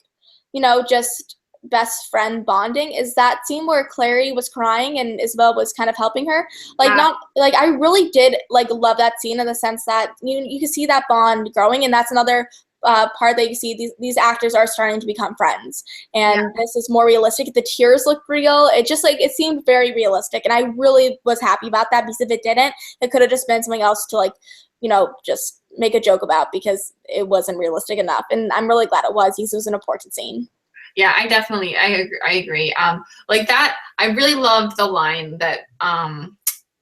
you know, just best friend bonding is that scene where Clary was crying and Isabel was kind of helping her. Like not like I really did like love that scene in the sense that you can see that bond growing, and that's another part that you see these actors are starting to become friends, and this is more realistic. The tears look real. It just like it seemed very realistic, and I really was happy about that because if it didn't, it could have just been something else to like, you know, just make a joke about because it wasn't realistic enough. And I'm really glad it was because it was an important scene. Yeah, I agree. Like that, I really loved the line that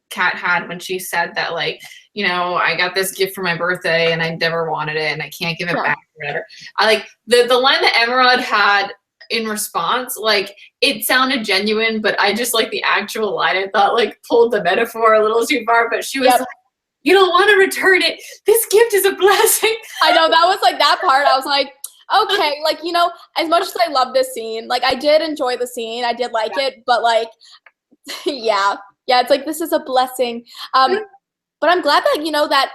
Kat had when she said that, like, you know, I got this gift for my birthday and I never wanted it and I can't give it back or whatever. I like the line that Emerald had in response, like it sounded genuine, but I just like the actual line I thought like pulled the metaphor a little too far, but she was like, you don't want to return it. This gift is a blessing. I know, that was like that part. I was like, okay, like, you know, as much as I love this scene, like I did enjoy the scene, I did like it, but like, yeah, it's like this is a blessing. But I'm glad that, you know, that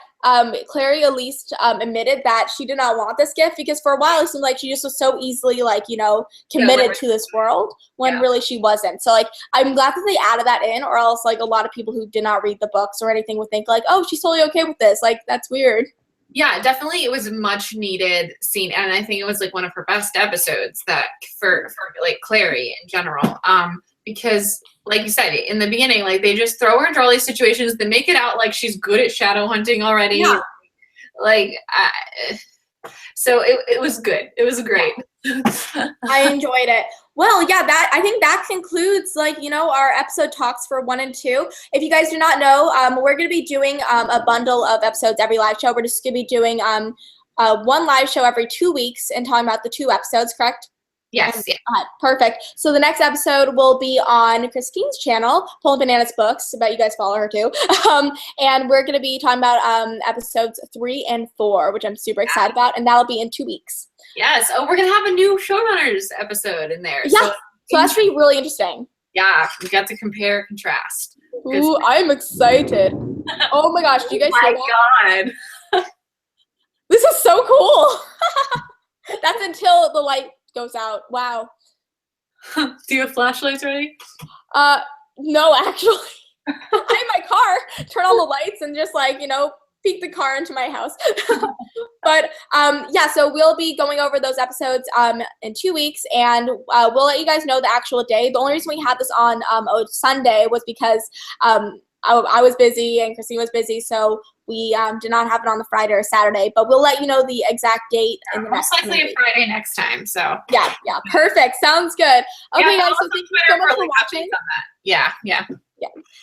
Clary at least admitted that she did not want this gift, because for a while it seemed like she just was so easily like, you know, committed to this world when really she wasn't. So like I'm glad that they added that in, or else like a lot of people who did not read the books or anything would think like, oh, she's totally okay with this. Like that's weird. Yeah, definitely. It was a much needed scene. And I think it was like one of her best episodes that for like Clary in general. Because like you said, in the beginning, like they just throw her into all these situations. They make it out like she's good at shadow hunting already. Yeah. Like, so it was good. It was great. I enjoyed it. Well, yeah, I think that concludes, like, you know, our episode talks for 1 and 2. If you guys do not know, we're going to be doing a bundle of episodes every live show. We're just going to be doing one live show every 2 weeks and talking about the 2 episodes, correct? Yes. Yeah. Perfect. So the next episode will be on Christine's channel, Poland Bananas Books. I bet you guys follow her too. And we're going to be talking about episodes 3 and 4, which I'm super excited about, and that'll be in 2 weeks. Yes. Oh, we're going to have a new Showrunners episode in there. Yeah. So that's going to be really interesting. Yeah. We got to compare, contrast. Ooh, I'm excited. Oh my gosh. Do you guys hear that? Oh my God. This is so cool. That's until the light goes out. Wow. Do you have flashlights ready? No, actually. I'm in my car, turn on the lights, and just like, peek the car into my house. But yeah, so we'll be going over those episodes in 2 weeks, and we'll let you guys know the actual day. The only reason we had this on Sunday was because I was busy and Christine was busy, so we did not have it on the Friday or Saturday, but we'll let you know the exact date in the most likely a Friday next time. So yeah, perfect. Sounds good. Okay, guys, so thank you so much for watching. Yeah.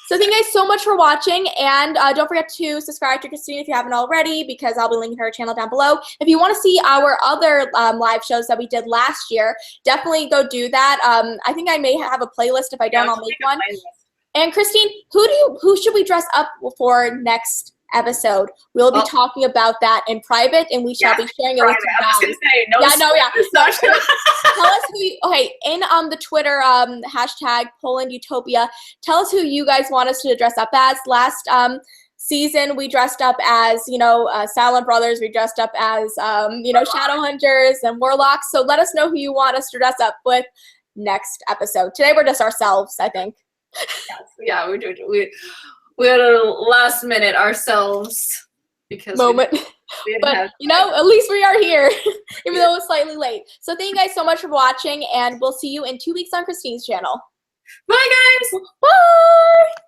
So thank you guys so much for watching, and don't forget to subscribe to Christine if you haven't already, because I'll be linking her channel down below. If you want to see our other live shows that we did last year, definitely go do that. I think I may have a playlist. If I don't, I'll make one. And Christine, who should we dress up for next episode? We'll be talking about that in private, and we shall be sharing it with you guys. Tell us in the Twitter hashtag Polandutopia. Tell us who you guys want us to dress up as. Last season we dressed up as Silent Brothers. We dressed up as Shadowhunters and Warlocks. So let us know who you want us to dress up with next episode. Today we're just ourselves, I think. Yeah, we had a last minute ourselves because moment. But at least we are here, even though it's slightly late. So thank you guys so much for watching, and we'll see you in 2 weeks on Christine's channel. Bye, guys. Bye.